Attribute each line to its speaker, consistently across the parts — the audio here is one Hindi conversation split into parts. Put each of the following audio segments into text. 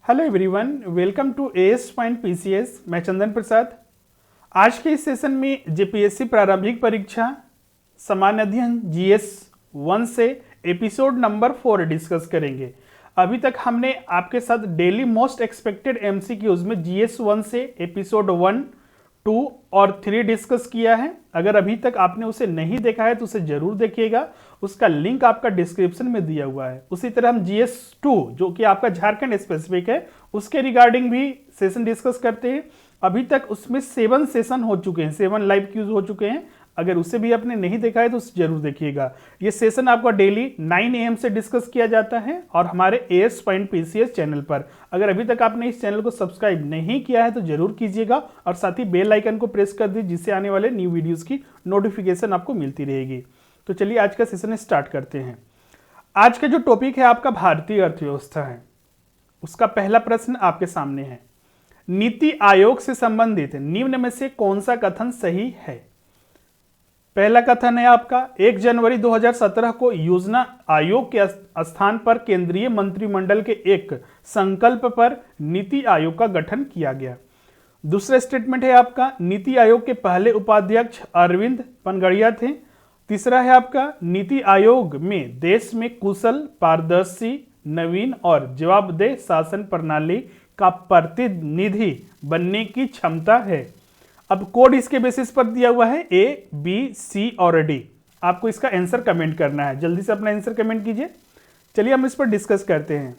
Speaker 1: Hello everyone, welcome to AS point PCS. मैं चंदन प्रसाद। आज के इस सेशन में जेपीएससी प्रारंभिक परीक्षा सामान्य अध्ययन जीएस 1 से एपिसोड नंबर 4 डिस्कस करेंगे। अभी तक हमने आपके साथ डेली मोस्ट एक्सपेक्टेड एमसीक्यूज में जीएस 1 से एपिसोड 1, 2 और 3 डिस्कस किया है। अगर अभी तक आपने उसे नहीं देखा है तो उसे जरूर देखिएगा, उसका लिंक आपका डिस्क्रिप्शन में दिया हुआ है। उसी तरह हम जीएस 2 जो कि आपका झारखंड स्पेसिफिक है उसके रिगार्डिंग भी सेशन डिस्कस करते हैं। अभी तक उसमें 7 सेशन हो चुके हैं, 7 लाइव क्यूज हो चुके हैं। अगर उसे भी आपने नहीं देखा है तो उसे जरूर देखिएगा। ये सेशन आपका डेली 9 AM से डिस्कस किया जाता है और हमारे एएस पॉइंट पीसीएस चैनल पर। अगर अभी तक आपने इस चैनल को सब्सक्राइब नहीं किया है तो जरूर कीजिएगा और साथ ही बेल आइकन को प्रेस कर दीजिए, जिससे आने वाले न्यू वीडियोस की नोटिफिकेशन आपको मिलती रहेगी। तो चलिए आज का सेशन स्टार्ट करते हैं। आज का जो टॉपिक है आपका भारतीय अर्थव्यवस्था है। उसका पहला प्रश्न आपके सामने है, नीति आयोग से संबंधित निम्न में से कौन सा कथन सही है। पहला कथन है आपका 1 जनवरी 2017 को योजना आयोग के स्थान पर केंद्रीय मंत्रिमंडल के एक संकल्प पर नीति आयोग का गठन किया गया। दूसरा स्टेटमेंट है आपका नीति आयोग के पहले उपाध्यक्ष अरविंद पनगड़िया थे। तीसरा है आपका नीति आयोग में देश में कुशल, पारदर्शी, नवीन और जवाबदेह शासन प्रणाली का प्रतिनिधि बनने की क्षमता है। अब कोड इसके बेसिस पर दिया हुआ है ए, बी, सी और डी। आपको इसका आंसर कमेंट करना है, जल्दी से अपना आंसर कमेंट कीजिए। चलिए हम इस पर डिस्कस करते हैं।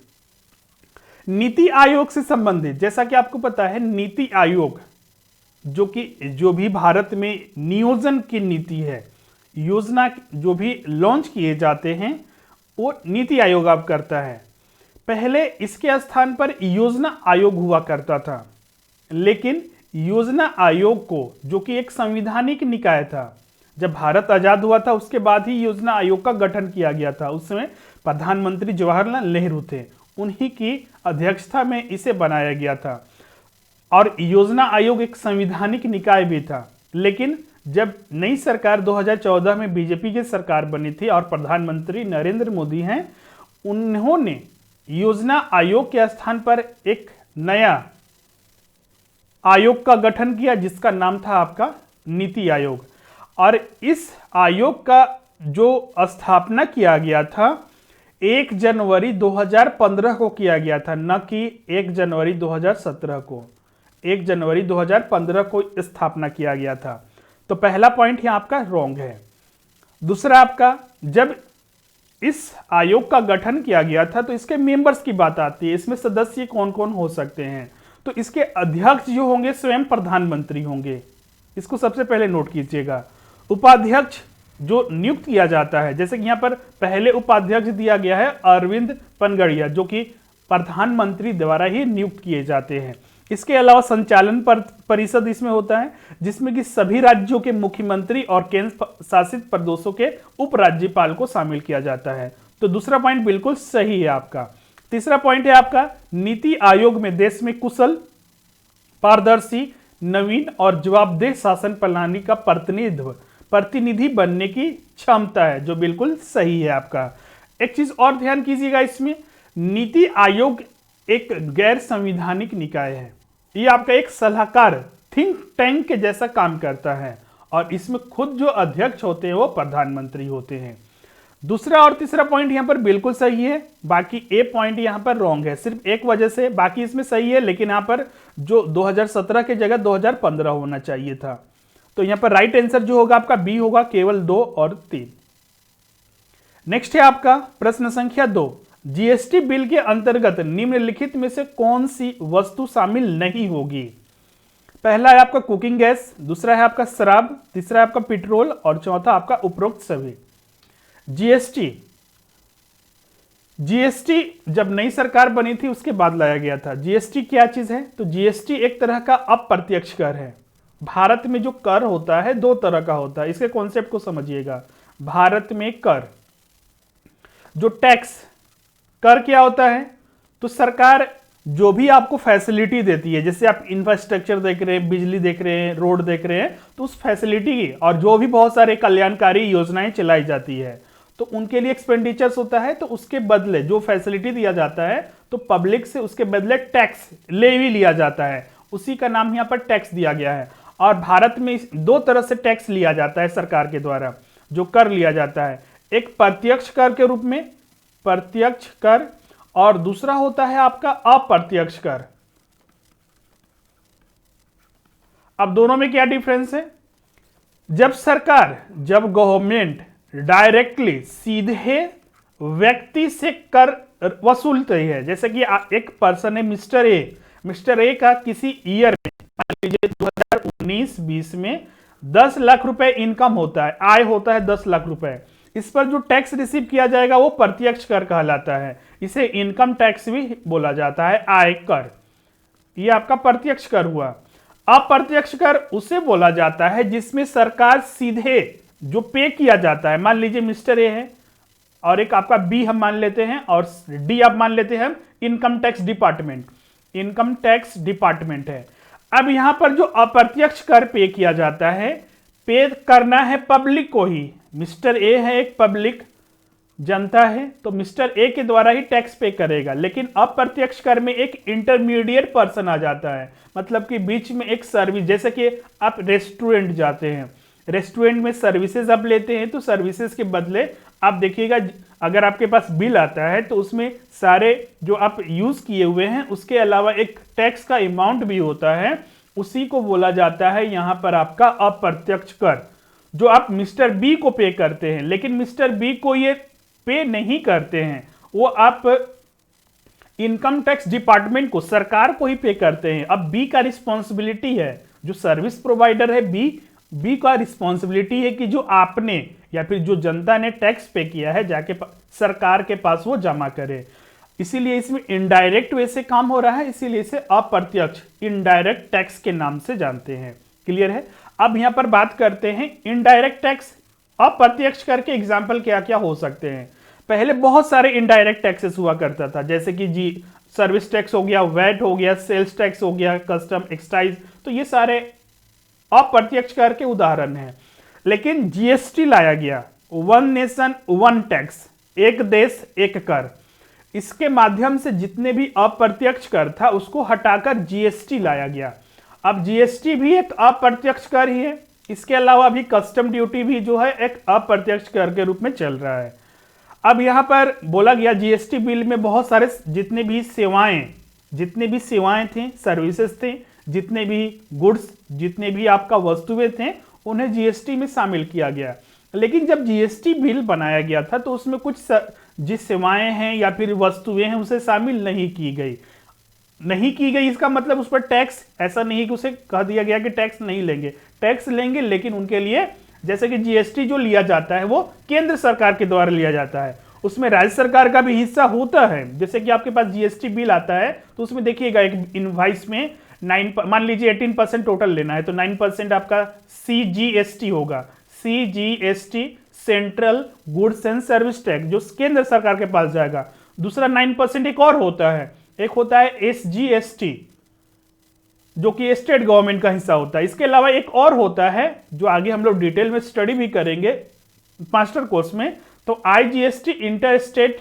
Speaker 1: नीति आयोग से संबंधित, जैसा कि आपको पता है नीति आयोग जो भी भारत में नियोजन की नीति है, योजना जो भी लॉन्च किए जाते हैं वो नीति आयोग अब करता है। पहले इसके स्थान पर योजना आयोग हुआ करता था, लेकिन योजना आयोग को, जो कि एक संवैधानिक निकाय था, जब भारत आजाद हुआ था उसके बाद ही योजना आयोग का गठन किया गया था। उस समय प्रधानमंत्री जवाहरलाल नेहरू थे, उन्हीं की अध्यक्षता में इसे बनाया गया था और योजना आयोग एक संवैधानिक निकाय भी था। लेकिन जब नई सरकार 2014 में बीजेपी की सरकार बनी थी और प्रधानमंत्री नरेंद्र मोदी हैं, उन्होंने योजना आयोग के स्थान पर एक नया आयोग का गठन किया जिसका नाम था आपका नीति आयोग। और इस आयोग का जो स्थापना किया गया था 1 जनवरी 2015 को किया गया था, न कि 1 जनवरी 2017 को। 1 जनवरी 2015 को स्थापना किया गया था। तो पहला पॉइंट यहाँ आपका रॉन्ग है। दूसरा आपका, जब इस आयोग का गठन किया गया था तो इसके मेंबर्स की बात आती है, इसमें सदस्य कौन कौन हो सकते हैं। तो इसके अध्यक्ष जो होंगे स्वयं प्रधानमंत्री होंगे, इसको सबसे पहले नोट कीजिएगा। उपाध्यक्ष जो नियुक्त किया जाता है, जैसे कि यहाँ पर पहले उपाध्यक्ष दिया गया है अरविंद पनगड़िया, जो कि प्रधानमंत्री द्वारा ही नियुक्त किए जाते हैं। इसके अलावा संचालन परिषद इसमें होता है, जिसमें कि सभी राज्यों के मुख्यमंत्री और केंद्र शासित प्रदेशों के उपराज्यपाल को शामिल किया जाता है। तो दूसरा पॉइंट बिल्कुल सही है आपका। तीसरा पॉइंट है आपका नीति आयोग में देश में कुशल, पारदर्शी, नवीन और जवाबदेह शासन प्रणाली का प्रतिनिधि बनने की क्षमता है, जो बिल्कुल सही है आपका। एक चीज और ध्यान कीजिएगा, इसमें नीति आयोग एक गैर संवैधानिक निकाय है। ये आपका एक सलाहकार थिंक टैंक के जैसा काम करता है और इसमें खुद जो अध्यक्ष होते हैं वो प्रधानमंत्री होते हैं। दूसरा और तीसरा पॉइंट यहाँ पर बिल्कुल सही है, बाकी ए पॉइंट यहाँ पर रॉन्ग है सिर्फ एक वजह से। बाकी इसमें सही है, लेकिन यहाँ पर जो 2017 के जगह 2015 होना चाहिए था। तो यहाँ पर राइट आंसर जो होगा आपका बी होगा, केवल 2 और 3। नेक्स्ट है आपका प्रश्न संख्या 2, जीएसटी बिल के अंतर्गत निम्नलिखित में से कौन सी वस्तु शामिल नहीं होगी। पहला है आपका कुकिंग गैस, दूसरा है आपका शराब, तीसरा है आपका पेट्रोल और चौथा आपका उपरोक्त सभी। जीएसटी जब नई सरकार बनी थी उसके बाद लाया गया था। जीएसटी क्या चीज है? तो जीएसटी एक तरह का अप्रत्यक्ष कर है। भारत में जो कर होता है 2 तरह का होता है, इसके कॉन्सेप्ट को समझिएगा। भारत में कर, जो टैक्स कर क्या होता है, तो सरकार जो भी आपको फैसिलिटी देती है, जैसे आप इंफ्रास्ट्रक्चर देख रहे हैं, बिजली देख रहे हैं, रोड देख रहे हैं, तो उस फैसिलिटी की और जो भी बहुत सारे कल्याणकारी योजनाएं चलाई जाती है, तो उनके लिए एक्सपेंडिचर्स होता है, तो उसके बदले जो फैसिलिटी दिया जाता है तो पब्लिक से उसके बदले टैक्स लेवी लिया जाता है, उसी का नाम यहाँ पर टैक्स दिया गया है। और भारत में दो तरह से टैक्स लिया जाता है सरकार के द्वारा, जो कर लिया जाता है, एक प्रत्यक्ष कर के रूप में प्रत्यक्ष कर, और दूसरा होता है आपका अप्रत्यक्ष कर। अब दोनों में क्या डिफरेंस है? जब गवर्नमेंट डायरेक्टली सीधे व्यक्ति से कर वसूलते है, जैसे कि एक पर्सन है मिस्टर ए का किसी ईयर में, मान लीजिए 2019-20 में 10 लाख रुपए इनकम होता है, आय होता है 10 लाख रुपए, इस पर जो टैक्स रिसीव किया जाएगा वो प्रत्यक्ष कर कहलाता है। इसे इनकम टैक्स भी बोला जाता है, आय कर। ये आपका प्रत्यक्ष कर हुआ। अप्रत्यक्ष कर उसे बोला जाता है जिसमें सरकार सीधे जो पे किया जाता है, मान लीजिए मिस्टर ए है और एक आपका बी हम मान लेते हैं और डी आप मान लेते हैं हम इनकम टैक्स डिपार्टमेंट है। अब यहां पर जो अप्रत्यक्ष कर पे किया जाता है, पे करना है पब्लिक को ही। मिस्टर ए है एक पब्लिक जनता है, तो मिस्टर ए के द्वारा ही टैक्स पे करेगा। लेकिन अप्रत्यक्ष कर में एक इंटरमीडिएट पर्सन आ जाता है, मतलब कि बीच में एक सर्विस, जैसे कि आप रेस्टोरेंट जाते हैं, रेस्टोरेंट में सर्विसेज आप लेते हैं, तो सर्विसेज के बदले आप देखिएगा अगर आपके पास बिल आता है तो उसमें सारे जो आप यूज किए हुए हैं उसके अलावा एक टैक्स का अमाउंट भी होता है, उसी को बोला जाता है यहां पर आपका अप्रत्यक्ष कर, जो आप मिस्टर बी को पे करते हैं। लेकिन मिस्टर बी को ये पे नहीं करते हैं, वो आप इनकम टैक्स डिपार्टमेंट को, सरकार को ही पे करते हैं। अब बी का रिस्पॉन्सिबिलिटी है, जो सर्विस प्रोवाइडर है बी का रिस्पॉन्सिबिलिटी है कि जो आपने या फिर जो जनता ने टैक्स पे किया है जाके सरकार के पास वो जमा करे। इसीलिए इसमें इनडायरेक्ट वे से काम हो रहा है, इसीलिए इसे अप्रत्यक्ष इनडायरेक्ट टैक्स के नाम से जानते हैं। क्लियर है? अब यहां पर बात करते हैं इनडायरेक्ट टैक्स, अप्रत्यक्ष करके एग्जाम्पल क्या क्या हो सकते हैं। पहले बहुत सारे इनडायरेक्ट टैक्सेस हुआ करता था, जैसे कि जी सर्विस टैक्स हो गया, वैट हो गया, सेल्स टैक्स हो गया, कस्टम एक्साइज, तो ये सारे अप्रत्यक्ष कर के उदाहरण हैं। लेकिन जीएसटी लाया गया, वन नेशन वन टैक्स, एक देश एक कर। इसके माध्यम से जितने भी अप्रत्यक्ष कर था उसको हटाकर जीएसटी लाया गया। अब जीएसटी भी एक अप्रत्यक्ष कर ही है, इसके अलावा अभी कस्टम ड्यूटी भी जो है एक अप्रत्यक्ष कर के रूप में चल रहा है। अब यहां पर बोला गया जीएसटी बिल में बहुत सारे जितने भी सेवाएं थी, सर्विसेज थे, जितने भी गुड्स, जितने भी आपका वस्तुएं थे, उन्हें जीएसटी में शामिल किया गया। लेकिन जब जीएसटी बिल बनाया गया था तो उसमें कुछ जिस सेवाएं हैं या फिर वस्तुएं हैं उसे शामिल नहीं की गई। इसका मतलब उस पर टैक्स, ऐसा नहीं कि उसे कह दिया गया कि टैक्स नहीं लेंगे, टैक्स लेंगे, लेकिन उनके लिए जैसे कि जीएसटी जो लिया जाता है वो केंद्र सरकार के द्वारा लिया जाता है, उसमें राज्य सरकार का भी हिस्सा होता है। जैसे कि आपके पास जीएसटी बिल आता है तो उसमें देखिएगा एक इनवाइस में मान लीजिए 18% टोटल लेना है तो 9% आपका सीजीएसटी होगा, CGST central goods and service tax, जो केंद्र सरकार के पास जाएगा। दूसरा 9% एक और होता है, एक होता है एसजीएसटी, जो कि स्टेट गवर्नमेंट का हिस्सा होता है। इसके अलावा एक और होता है जो आगे हम लोग डिटेल में स्टडी भी करेंगे मास्टर कोर्स में, तो IGST, inter state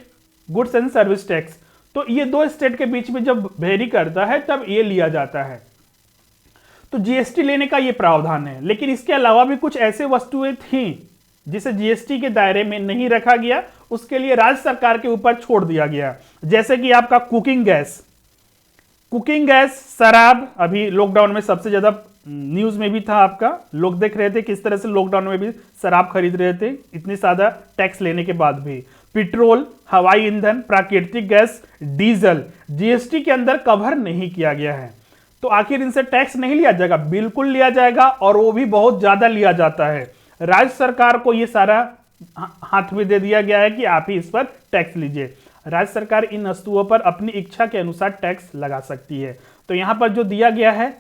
Speaker 1: goods and service tax. तो ये दो स्टेट के बीच में जब वेरी करता है तब ये लिया जाता है, तो जीएसटी लेने का ये प्रावधान है। लेकिन इसके अलावा भी कुछ ऐसे वस्तुएं थी जिसे जीएसटी के दायरे में नहीं रखा गया, उसके लिए राज्य सरकार के ऊपर छोड़ दिया गया। जैसे कि आपका कुकिंग गैस, शराब, अभी लॉकडाउन में सबसे ज्यादा न्यूज में भी था, आपका लोग देख रहे थे किस तरह से लॉकडाउन में भी शराब खरीद रहे थे इतनी ज्यादा टैक्स लेने के बाद भी। पेट्रोल, हवाई ईंधन, प्राकृतिक गैस, डीजल जीएसटी के अंदर कवर नहीं किया गया है, तो आखिर इनसे टैक्स नहीं लिया जाएगा? बिल्कुल लिया जाएगा, और वो भी बहुत ज्यादा लिया जाता है। राज्य सरकार को ये सारा हाथ में दे दिया गया है कि आप ही इस पर टैक्स लीजिए। राज्य सरकार इन वस्तुओं पर अपनी इच्छा के अनुसार टैक्स लगा सकती है। तो यहां पर जो दिया गया है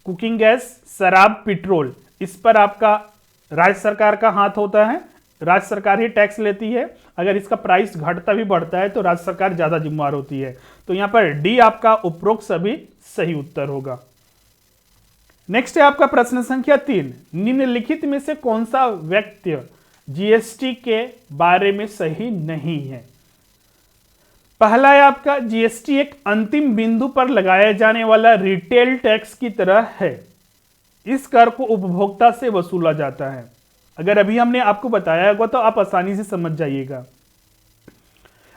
Speaker 1: कुकिंग गैस, शराब, पेट्रोल, इस पर आपका राज्य सरकार का हाथ होता है, राज्य सरकार ही टैक्स लेती है। अगर इसका प्राइस घटता भी बढ़ता है तो राज्य सरकार ज्यादा जिम्मेदार होती है। तो यहां पर डी आपका उपरोक्त सभी सही उत्तर होगा। नेक्स्ट है आपका प्रश्न संख्या 3, निम्नलिखित में से कौन सा वाक्य जीएसटी के बारे में सही नहीं है। पहला है आपका जीएसटी एक अंतिम बिंदु पर लगाया जाने वाला रिटेल टैक्स की तरह है। इस कर को उपभोक्ता से वसूला जाता है। अगर अभी हमने आपको बताया होगा तो आप आसानी से समझ जाइएगा।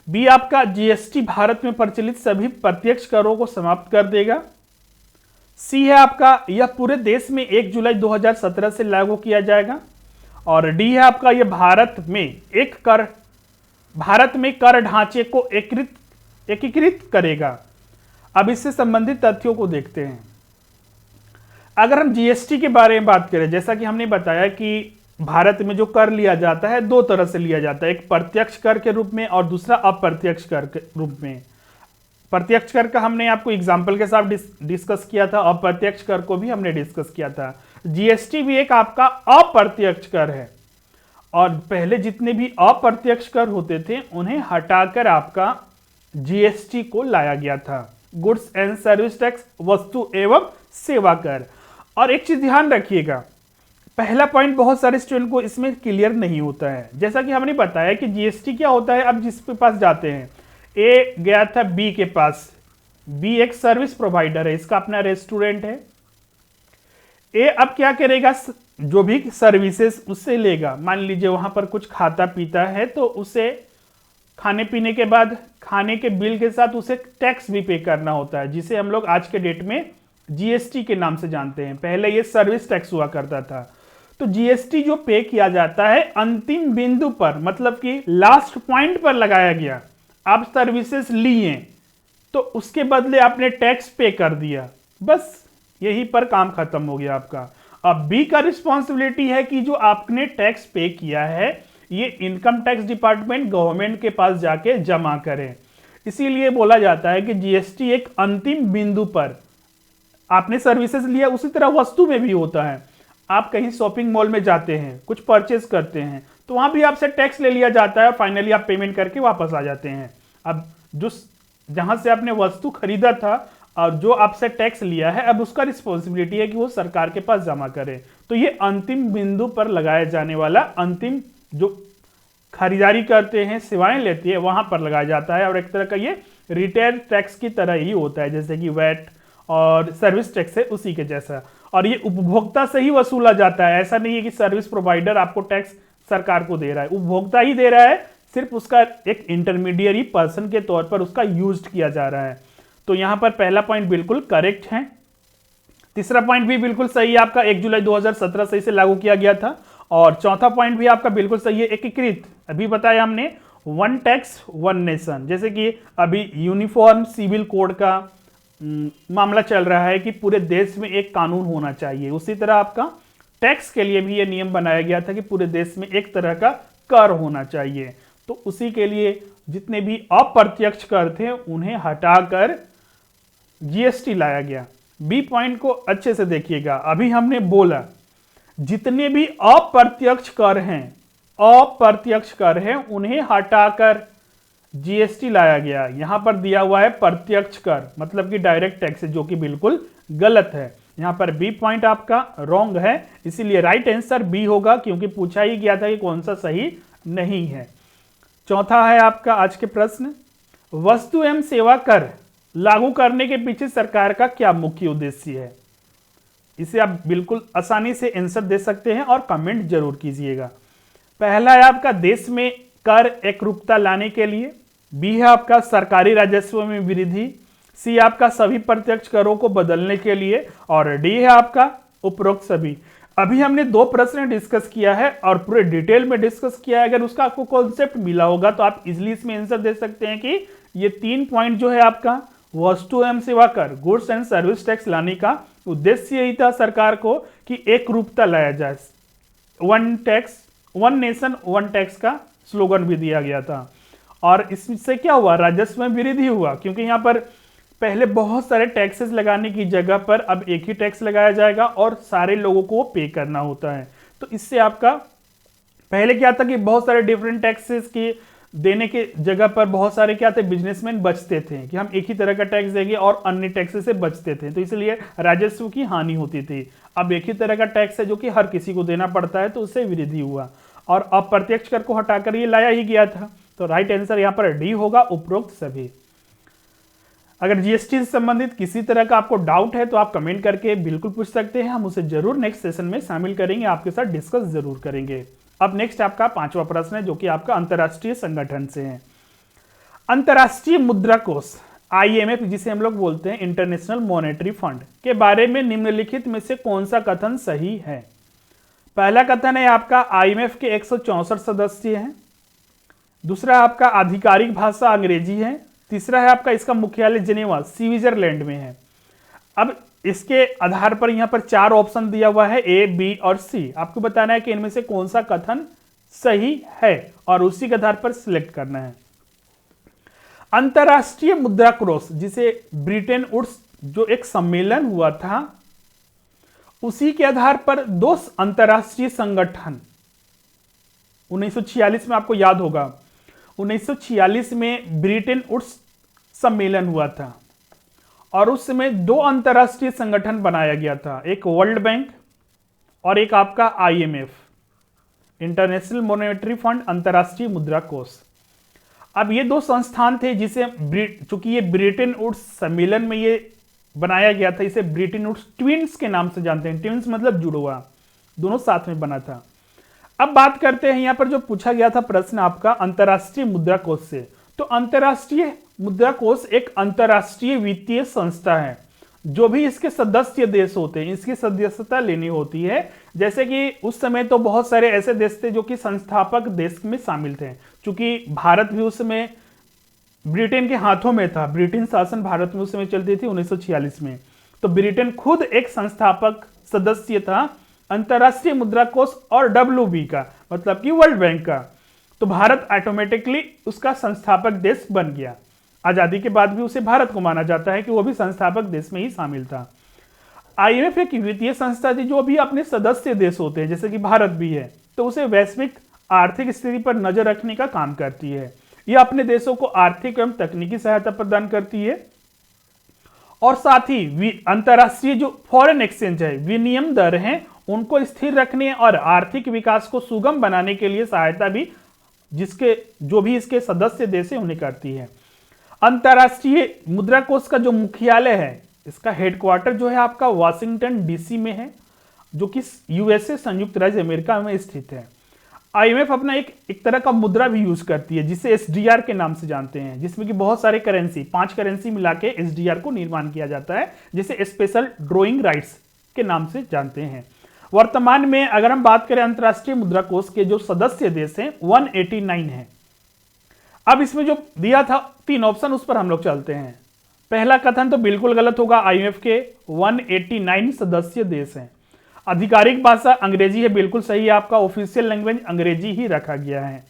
Speaker 1: बी आपका जीएसटी भारत में प्रचलित सभी प्रत्यक्ष करों को समाप्त कर देगा। सी है आपका यह पूरे देश में 1 जुलाई 2017 से लागू किया जाएगा। और डी है आपका यह भारत में कर ढांचे को एकीकृत करेगा। अब इससे संबंधित तथ्यों को देखते हैं। अगर हम जीएसटी के बारे में बात करें, जैसा कि हमने बताया कि भारत में जो कर लिया जाता है दो तरह से लिया जाता है, एक प्रत्यक्ष कर के रूप में और दूसरा अप्रत्यक्ष कर के रूप में। प्रत्यक्ष कर का हमने आपको एग्जाम्पल के साथ डिस्कस किया था, अप्रत्यक्ष कर को भी हमने डिस्कस किया था। जीएसटी भी एक आपका अप्रत्यक्ष कर है और पहले जितने भी अप्रत्यक्ष कर होते थे उन्हें हटाकर आपका जीएसटी को लाया गया था, गुड्स एंड सर्विस टैक्स, वस्तु एवं सेवा कर। और एक चीज ध्यान रखिएगा, पहला पॉइंट बहुत सारे स्टूडेंट को इसमें क्लियर नहीं होता है। जैसा कि हमने बताया कि जीएसटी क्या होता है, अब जिसके पास जाते हैं, ए गया था बी के पास, बी एक सर्विस प्रोवाइडर है, इसका अपना रेस्टोरेंट है। ए अब क्या करेगा, जो भी सर्विसेज उससे लेगा, मान लीजिए वहां पर कुछ खाता पीता है तो उसे खाने पीने के बाद खाने के बिल के साथ उसे टैक्स भी पे करना होता है, जिसे हम लोग आज के डेट में जीएसटी के नाम से जानते हैं। पहले ये सर्विस टैक्स हुआ करता था। तो जीएसटी जो पे किया जाता है अंतिम बिंदु पर, मतलब कि लास्ट पॉइंट पर लगाया गया। आप सर्विसेज लिए तो उसके बदले आपने टैक्स पे कर दिया, बस यहीं पर काम खत्म हो गया आपका। अब बी का रिस्पॉन्सिबिलिटी है कि जो आपने टैक्स पे किया है ये इनकम टैक्स डिपार्टमेंट गवर्नमेंट के पास जाके जमा करें। इसीलिए बोला जाता है कि जीएसटी एक अंतिम बिंदु पर, आपने सर्विसेज लिया, उसी तरह वस्तु में भी होता है। आप कहीं शॉपिंग मॉल में जाते हैं, कुछ परचेज करते हैं, तो वहां भी आपसे टैक्स ले लिया जाता है, फाइनली आप पेमेंट करके वापस आ जाते हैं। अब जो जहां से आपने वस्तु खरीदा था और जो आपसे टैक्स लिया है, अब उसका रिस्पॉन्सिबिलिटी है कि वो सरकार के पास जमा करे। तो ये अंतिम बिंदु पर लगाया जाने वाला, अंतिम जो खरीदारी करते हैं, सेवाएं लेती है, वहां पर लगाया जाता है। और एक तरह का ये रिटेल टैक्स की तरह ही होता है, जैसे कि वैट और सर्विस टैक्स है उसी के जैसा। और ये उपभोक्ता से ही वसूला जाता है। ऐसा नहीं है कि सर्विस प्रोवाइडर आपको टैक्स सरकार को दे रहा है, उपभोक्ता ही दे रहा है, सिर्फ उसका एक इंटरमीडिएरी पर्सन के तौर पर उसका यूज किया जा रहा है। तो यहां पर पहला पॉइंट बिल्कुल करेक्ट है। तीसरा पॉइंट भी बिल्कुल सही है आपका, 1 जुलाई 2017 से इसे लागू किया गया था। और चौथा पॉइंट भी आपका बिल्कुल सही है, एकीकृत। अभी बताया हमने वन टैक्स वन नेशन, जैसे कि अभी यूनिफॉर्म सिविल कोड का मामला चल रहा है कि पूरे देश में एक कानून होना चाहिए, उसी तरह आपका टैक्स के लिए भी ये नियम बनाया गया था कि पूरे देश में एक तरह का कर होना चाहिए। तो उसी के लिए जितने भी अप्रत्यक्ष कर थे उन्हें हटाकर जीएसटी लाया गया। बी पॉइंट को अच्छे से देखिएगा, अभी हमने बोला जितने भी अप्रत्यक्ष कर हैं उन्हें हटाकर जीएसटी लाया गया। यहां पर दिया हुआ है प्रत्यक्ष कर, मतलब कि डायरेक्ट टैक्स, जो कि बिल्कुल गलत है। यहां पर बी पॉइंट आपका रॉन्ग है, इसीलिए राइट आंसर बी होगा, क्योंकि पूछा ही गया था कि कौन सा सही नहीं है। चौथा है आपका आज के प्रश्न, वस्तु एवं सेवा कर लागू करने के पीछे सरकार का क्या मुख्य उद्देश्य है? इसे आप बिल्कुल आसानी से आंसर दे सकते हैं और कमेंट जरूर कीजिएगा। पहला है आपका देश में कर एकरूपता लाने के लिए, बी है आपका सरकारी राजस्व में वृद्धि, सी आपका सभी प्रत्यक्ष करों को बदलने के लिए, और डी है आपका उपरोक्त सभी। अभी हमने दो प्रश्न डिस्कस किया है और पूरे डिटेल में डिस्कस किया है। अगर उसका आपको कॉन्सेप्ट मिला होगा तो आप इजिली इसमें आंसर दे सकते हैं कि ये 3 पॉइंट जो है आपका वस्तु एवं सेवा कर, गुड्स एंड सर्विस टैक्स लाने का उद्देश्य यही था सरकार को कि एक रूपता लाया जाए। One tax one nation one tax का स्लोगन भी दिया गया था। और इससे क्या हुआ, राजस्व में वृद्धि हुआ, क्योंकि यहाँ पर पहले बहुत सारे टैक्सेस लगाने की जगह पर अब एक ही टैक्स लगाया जाएगा और सारे लोगों को पे करना होता है। तो इससे आपका पहले क्या था कि बहुत सारे डिफरेंट टैक्सेस के देने के जगह पर बहुत सारे क्या थे, बिजनेसमैन बचते थे कि हम एक ही तरह का टैक्स देंगे और अन्य टैक्सेस से बचते थे, तो इसलिए राजस्व की हानि होती थी। अब एक ही तरह का टैक्स है जो कि हर किसी को देना पड़ता है, तो उससे वृद्धि हुआ। और अप्रत्यक्ष कर को हटाकर ये लाया ही गया था। तो राइट आंसर यहाँ पर डी होगा, उपरोक्त सभी। अगर जीएसटी से संबंधित किसी तरह का आपको डाउट है तो आप कमेंट करके बिल्कुल पूछ सकते हैं, हम उसे जरूर नेक्स्ट सेशन में शामिल करेंगे, आपके साथ डिस्कस जरूर करेंगे। अब नेक्स्ट आपका 5वां प्रश्न है जो कि आपका अंतरराष्ट्रीय संगठन से है। अंतरराष्ट्रीय मुद्रा कोष IMF, जिसे हम लोग बोलते हैं इंटरनेशनल मॉनेटरी फंड, के बारे में निम्नलिखित में से कौन सा कथन सही है? पहला कथन है आपका IMF के 164 सदस्य हैं। दूसरा आपका आधिकारिक भाषा अंग्रेजी है। तीसरा है आपका इसका मुख्यालय जिनेवा स्विट्जरलैंड में है। अब इसके आधार पर यहां पर 4 ऑप्शन दिया हुआ है, A, B और C। आपको बताना है कि इनमें से कौन सा कथन सही है और उसी के आधार पर सिलेक्ट करना है। अंतरराष्ट्रीय मुद्रा कोष, जिसे ब्रिटेन वुड्स जो एक सम्मेलन हुआ था, उसी के आधार पर 2 अंतरराष्ट्रीय संगठन 1946 में, आपको याद होगा 1946 में ब्रिटेन वुड्स सम्मेलन हुआ था और उस समय 2 अंतरराष्ट्रीय संगठन बनाया गया था, एक वर्ल्ड बैंक और एक आपका IMF, इंटरनेशनल मॉनेटरी फंड, अंतरराष्ट्रीय मुद्रा कोष। अब ये 2 संस्थान थे जिसे चूंकि ये ब्रिटेन वुड्स सम्मेलन में ये बनाया गया था, इसे ब्रिटेन वुड्स ट्विंस के नाम से जानते हैं। ट्विंस मतलब जुड़वा, दोनों साथ में बना था। अब बात करते हैं यहां पर जो पूछा गया था प्रश्न आपका अंतरराष्ट्रीय मुद्रा कोष से, तो अंतरराष्ट्रीय मुद्रा कोष एक अंतरराष्ट्रीय वित्तीय संस्था है। जो भी इसके सदस्य देश होते हैं इसकी सदस्यता लेनी होती है। जैसे कि उस समय तो बहुत सारे ऐसे देश थे जो कि संस्थापक देश में शामिल थे, क्योंकि भारत भी उस समय ब्रिटेन के हाथों में था, ब्रिटेन शासन भारत में उस समय चलती थी 1946 में। तो ब्रिटेन खुद एक संस्थापक सदस्य था अंतरराष्ट्रीय मुद्रा कोष और WB का, मतलब कि वर्ल्ड बैंक का। तो भारत ऑटोमेटिकली उसका संस्थापक देश बन गया। आजादी के बाद भी उसे भारत को माना जाता है कि वो भी संस्थापक देश में ही शामिल था। IMF एक वित्तीय संस्था थी जो भी अपने सदस्य देश होते हैं, जैसे कि भारत भी है, तो उसे वैश्विक आर्थिक स्थिति पर नजर रखने का काम करती है। यह अपने देशों को आर्थिक एवं तकनीकी सहायता प्रदान करती है और साथ ही अंतरराष्ट्रीय जो फॉरेन एक्सचेंज है, विनिमय दर है, उनको स्थिर रखने और आर्थिक विकास को सुगम बनाने के लिए सहायता भी जिसके जो भी इसके सदस्य देश है उन्हें करती है। अंतरराष्ट्रीय मुद्रा कोष का जो मुख्यालय है, इसका हेडक्वार्टर जो है आपका वाशिंगटन DC में है, जो कि USA संयुक्त राज्य अमेरिका में स्थित है। IMF अपना एक तरह का मुद्रा भी यूज करती है जिसे SDR के नाम से जानते हैं, जिसमें कि बहुत सारे करेंसी 5 करेंसी मिला के SDR को निर्माण किया जाता है, जिसे स्पेशल ड्रॉइंग राइट्स के नाम से जानते हैं। वर्तमान में अगर हम बात करें अंतरराष्ट्रीय मुद्रा कोष के जो सदस्य देश हैं 189 है। अब इसमें जो दिया था 3 ऑप्शन, उस पर हम लोग चलते हैं। पहला कथन तो बिल्कुल गलत होगा, IMF के 189 सदस्य देश हैं। आधिकारिक भाषा अंग्रेजी है, बिल्कुल सही है आपका, ऑफिशियल लैंग्वेज अंग्रेजी ही रखा गया है,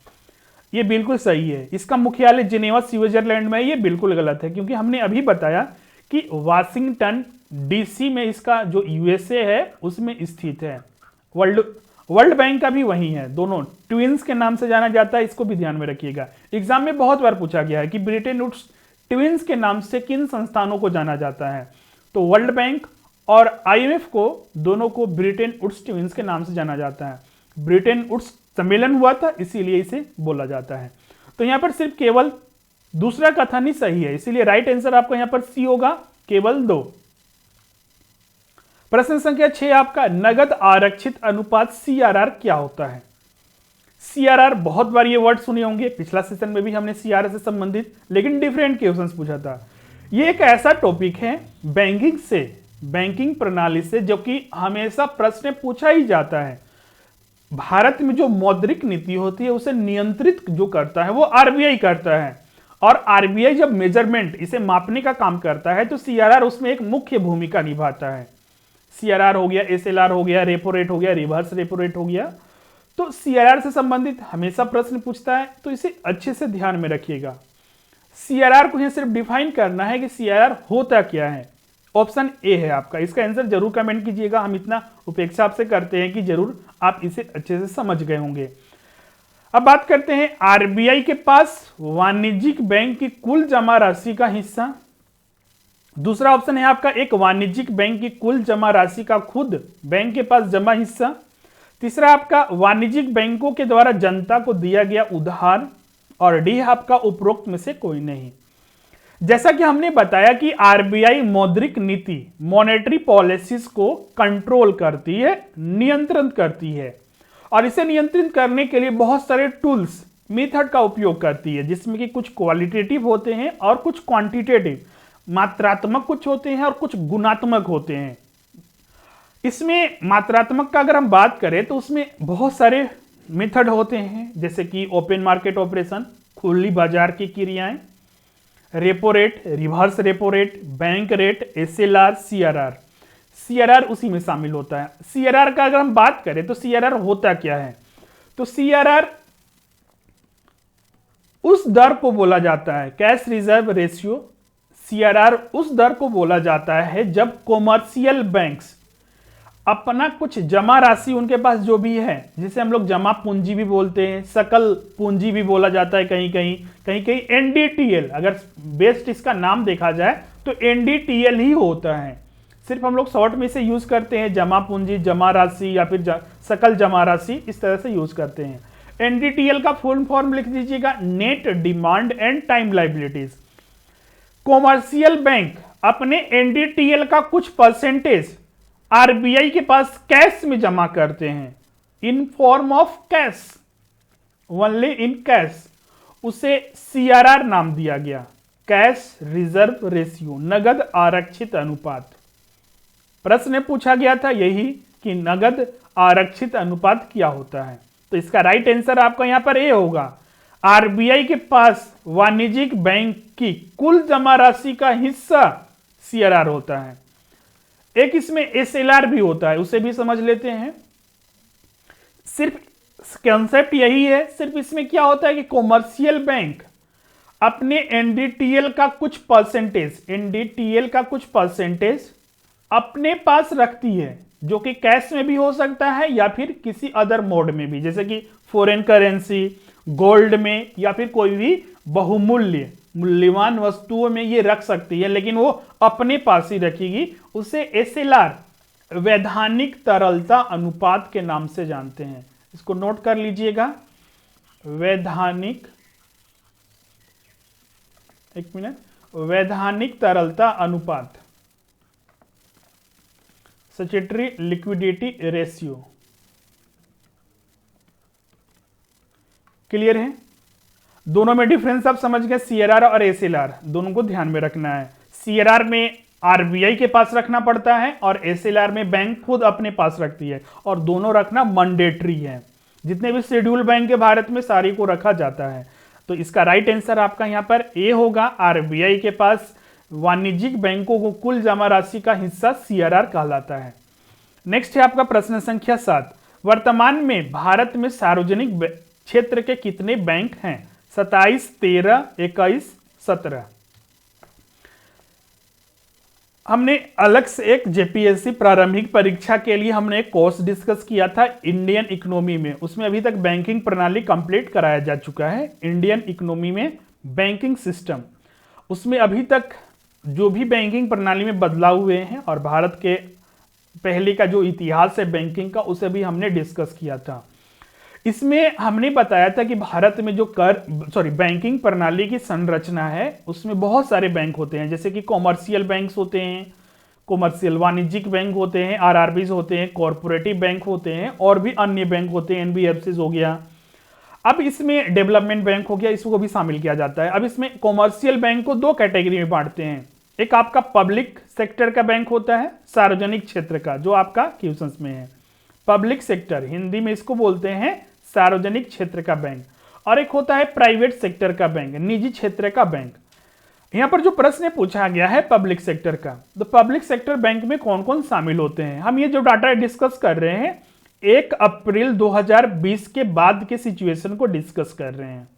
Speaker 1: ये बिल्कुल सही है। इसका मुख्यालय जिनेवा स्विट्जरलैंड में है, ये बिल्कुल गलत है, क्योंकि हमने अभी बताया कि वाशिंगटन DC में इसका जो USA है उसमें स्थित है। वर्ल्ड बैंक का भी वही है, दोनों ट्विंस के नाम से जाना जाता है, इसको भी ध्यान में रखिएगा। एग्जाम में बहुत बार पूछा गया है कि ब्रिटेन वुड्स ट्विंस के नाम से किन संस्थानों को जाना जाता है, तो वर्ल्ड बैंक और IMF को दोनों को ब्रिटेन वुड्स ट्विंस के नाम से जाना जाता है। ब्रिटेन वुड्स सम्मेलन हुआ था इसीलिए इसे बोला जाता है। तो यहां पर सिर्फ केवल दूसरा कथन ही सही है, इसीलिए राइट आंसर आपका यहां पर C होगा, केवल 2। प्रश्न संख्या 6 आपका नगद आरक्षित अनुपात CRR क्या होता है? CRR बहुत बार ये वर्ड सुने होंगे, पिछला सेशन में भी हमने CRR से संबंधित लेकिन डिफरेंट क्वेश्चंस पूछा था। ये एक ऐसा टॉपिक है बैंकिंग प्रणाली से जो कि हमेशा प्रश्न पूछा ही जाता है। भारत में जो मौद्रिक नीति होती है उसे नियंत्रित जो करता है वो RBI करता है, और RBI जब मेजरमेंट इसे मापने का काम करता है तो CRR उसमें एक मुख्य भूमिका निभाता है। CRR हो गया, SLR हो गया, रेपो रेट हो गया, रिवर्स रेपो रेट हो गया। तो CRR से संबंधित हमेशा प्रश्न पूछता है, तो इसे अच्छे से ध्यान में रखिएगा। CRR को यहां सिर्फ डिफाइन करना है कि CRR होता क्या है। ऑप्शन A है आपका, इसका आंसर जरूर कमेंट कीजिएगा, हम इतना उपेक्षा आपसे करते हैं कि जरूर आप इसे अच्छे से समझ गए होंगे। अब बात करते हैं RBI के पास वाणिज्यिक बैंक की कुल जमा राशि का हिस्सा। दूसरा ऑप्शन है आपका एक वाणिज्यिक बैंक की कुल जमा राशि का खुद बैंक के पास जमा हिस्सा। तीसरा आपका वाणिज्यिक बैंकों के द्वारा जनता को दिया गया उधार, और डी आपका उपरोक्त में से कोई नहीं। जैसा कि हमने बताया कि आरबीआई मौद्रिक नीति मॉनेटरी पॉलिसीज को कंट्रोल करती है, नियंत्रित करती है, और इसे नियंत्रित करने के लिए बहुत सारे टूल्स मेथड का उपयोग करती है, जिसमें कि कुछ क्वालिटेटिव होते हैं और कुछ क्वांटिटेटिव, मात्रात्मक कुछ होते हैं और कुछ गुणात्मक होते हैं। इसमें मात्रात्मक का अगर हम बात करें तो उसमें बहुत सारे मेथड होते हैं, जैसे कि ओपन मार्केट ऑपरेशन, खुली बाजार की क्रियाएं, repo rate, reverse repo rate, bank rate, SLR, CRR. CRR उसी में शामिल होता है। सीआरआर का अगर हम बात करें तो सीआरआर होता क्या है, तो सीआरआर उस दर को बोला जाता है, कैश रिजर्व रेशियो। सीआरआर उस दर को बोला जाता है जब कॉमर्शियल बैंक्स अपना कुछ जमा राशि उनके पास जो भी है, जिसे हम लोग जमा पूंजी भी बोलते हैं, सकल पूंजी भी बोला जाता है, कहीं कहीं एनडीटीएल, अगर बेस्ट इसका नाम देखा जाए तो एनडीटीएल ही होता है। सिर्फ हम लोग शॉर्ट में से यूज करते हैं जमा पूंजी, जमा राशि या फिर सकल जमा राशि, इस तरह से यूज करते हैं। एनडीटीएल का फुल फॉर्म लिख दीजिएगा, net demand and time liabilities. Commercial bank अपने एनडीटीएल का कुछ परसेंटेज आरबीआई के पास कैश में जमा करते हैं, in form of cash, only in cash. उसे सीआरआर नाम दिया गया, कैश रिजर्व रेशियो, नगद आरक्षित अनुपात। प्रश्न पूछा गया था यही कि नगद आरक्षित अनुपात क्या होता है, तो इसका राइट आंसर आपका यहां पर ए होगा। आरबीआई के पास वाणिज्यिक बैंक की कुल जमा राशि का हिस्सा सीआरआर होता है। एक इसमें एसएलआर भी होता है, उसे भी समझ लेते हैं। सिर्फ कॉन्सेप्ट यही है, सिर्फ इसमें क्या होता है कि कॉमर्शियल बैंक अपने एनडीटीएल का कुछ परसेंटेज अपने पास रखती है, जो कि कैश में भी हो सकता है या फिर किसी अदर मोड में भी, जैसे कि फॉरेन करेंसी, गोल्ड में, या फिर कोई भी बहुमूल्य मूल्यवान वस्तुओं में ये रख सकती है, लेकिन वो अपने पास ही रखेगी। उसे एसएलआर, वैधानिक तरलता अनुपात के नाम से जानते हैं। इसको नोट कर लीजिएगा, वैधानिक, एक मिनट, वैधानिक तरलता अनुपात, स्टैट्यूटरी लिक्विडिटी रेशियो। क्लियर है? दोनों में डिफरेंस आप समझ गए, सीआरआर और एसएलआर, दोनों को ध्यान में रखना है। सीआरआर में आरबीआई के पास रखना पड़ता है और एसएलआर में बैंक खुद अपने पास रखती है, और दोनों रखना मैंडेटरी है। जितने भी शेड्यूल बैंक है भारत में सारी को रखा जाता है। तो इसका राइट आंसर आपका यहां पर ए होगा। आरबीआई के पास वाणिज्यिक बैंकों को कुल जमा राशि का हिस्सा सीआरआर कहलाता है। नेक्स्ट है आपका प्रश्न संख्या 7। वर्तमान में भारत में सार्वजनिक क्षेत्र के कितने बैंक हैं? 27, 13, 21, 17। हमने अलग से एक जेपीएससी प्रारंभिक परीक्षा के लिए हमने एक कोर्स डिस्कस किया था इंडियन इकोनॉमी में। उसमें अभी तक बैंकिंग प्रणाली कंप्लीट कराया जा चुका है, इंडियन इकोनॉमी में बैंकिंग सिस्टम। उसमें अभी तक जो भी बैंकिंग प्रणाली में बदलाव हुए हैं और भारत के पहले का जो इतिहास है बैंकिंग का, उसे भी हमने डिस्कस किया था। इसमें हमने बताया था कि भारत में जो बैंकिंग प्रणाली की संरचना है उसमें बहुत सारे बैंक होते हैं, जैसे कि कॉमर्शियल बैंक्स होते हैं, कॉमर्शियल वाणिज्यिक बैंक होते हैं, आरआरबीज होते हैं, कॉरपोरेटिव बैंक होते हैं, और भी अन्य बैंक होते हैं, एनबीएफसीज हो गया। अब इसमें डेवलपमेंट बैंक हो गया, इसको भी शामिल किया जाता है। अब इसमें कॉमर्शियल बैंक को दो कैटेगरी में बांटते हैं। एक आपका पब्लिक सेक्टर का बैंक होता है, सार्वजनिक क्षेत्र का, जो आपका क्वेश्चंस में है। पब्लिक सेक्टर, हिंदी में इसको बोलते हैं सार्वजनिक क्षेत्र का बैंक। और एक होता है प्राइवेट सेक्टर का बैंक, निजी क्षेत्र का बैंक। यहां पर जो प्रश्न पूछा गया है पब्लिक सेक्टर का, तो पब्लिक सेक्टर बैंक में कौन कौन शामिल होते हैं, हम ये जो डाटा डिस्कस कर रहे हैं 1 अप्रैल 2020 के बाद के सिचुएशन को डिस्कस कर रहे हैं।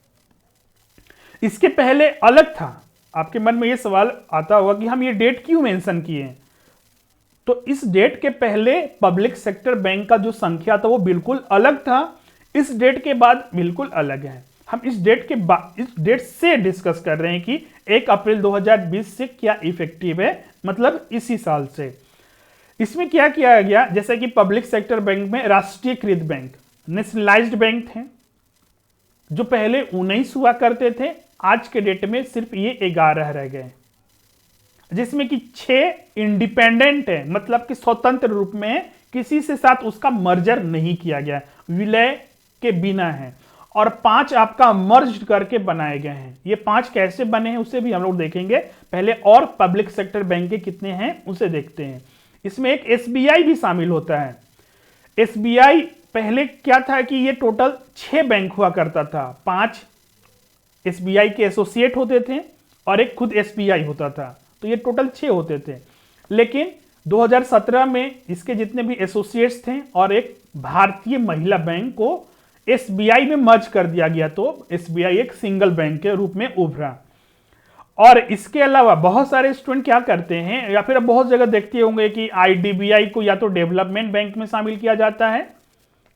Speaker 1: इसके पहले अलग था। आपके मन में ये सवाल आता होगा कि हम ये डेट क्यों मेंशन किए, तो इस डेट के पहले पब्लिक सेक्टर बैंक का जो संख्या था वो बिल्कुल अलग था, इस डेट के बाद बिल्कुल अलग है। हम इस डेट से डिस्कस कर रहे हैं कि 1 अप्रैल 2020 से क्या इफेक्टिव है, मतलब इसी साल से। इसमें क्या किया गया, जैसे कि पब्लिक सेक्टर बैंक में राष्ट्रीयकृत बैंक, नेशनलाइज्ड बैंक थे, जो पहले 19 हुआ करते थे, आज के डेट में सिर्फ ये 11 रह गए, जिसमें कि 6 इंडिपेंडेंट है, मतलब कि स्वतंत्र रूप में किसी से साथ उसका मर्जर नहीं किया गया, विलय के बिना है, और 5 आपका मर्ज करके बनाए गए हैं। ये 5 कैसे बने हैं उसे भी हम लोग देखेंगे, पहले और पब्लिक सेक्टर बैंक के कितने हैं उसे देखते हैं। इसमें एक एसबीआई भी शामिल होता है। एसबीआई पहले क्या था कि ये टोटल 6 बैंक हुआ करता था, 5 एसबीआई के एसोसिएट होते थे और एक खुद एसबीआई होता था, तो ये टोटल 6 होते थे। लेकिन 2017 में इसके जितने भी एसोसिएट्स थे और एक भारतीय महिला बैंक को एसबीआई में मर्ज कर दिया गया, तो एसबीआई एक सिंगल बैंक के रूप में उभरा। और इसके अलावा बहुत सारे स्टूडेंट क्या करते हैं, या फिर अब बहुत जगह देखते होंगे कि आईडीबीआई को या तो डेवलपमेंट बैंक में शामिल किया जाता है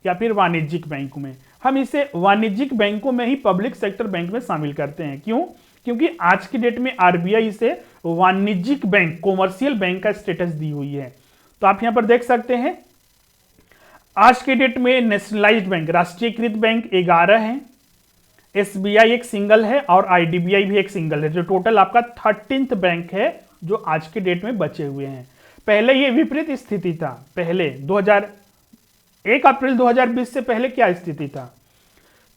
Speaker 1: या फिर वाणिज्यिक बैंक में। हम इसे वाणिज्यिक बैंकों में ही पब्लिक सेक्टर बैंक में शामिल करते हैं। क्यों? क्योंकि आज की डेट में आरबीआई इसे वाणिज्यिक बैंक, कॉमर्शियल बैंक का स्टेटस दी हुई है। तो आप यहां पर देख सकते हैं आज के डेट में नेशनलाइज्ड बैंक, राष्ट्रीयकृत बैंक 11 है, एसबीआई एक सिंगल है और आईडीबीआई भी एक सिंगल है, जो टोटल आपका 13th बैंक है जो आज के डेट में बचे हुए हैं। पहले ये विपरीत स्थिति था, पहले 1 अप्रैल 2020 से पहले क्या स्थिति था,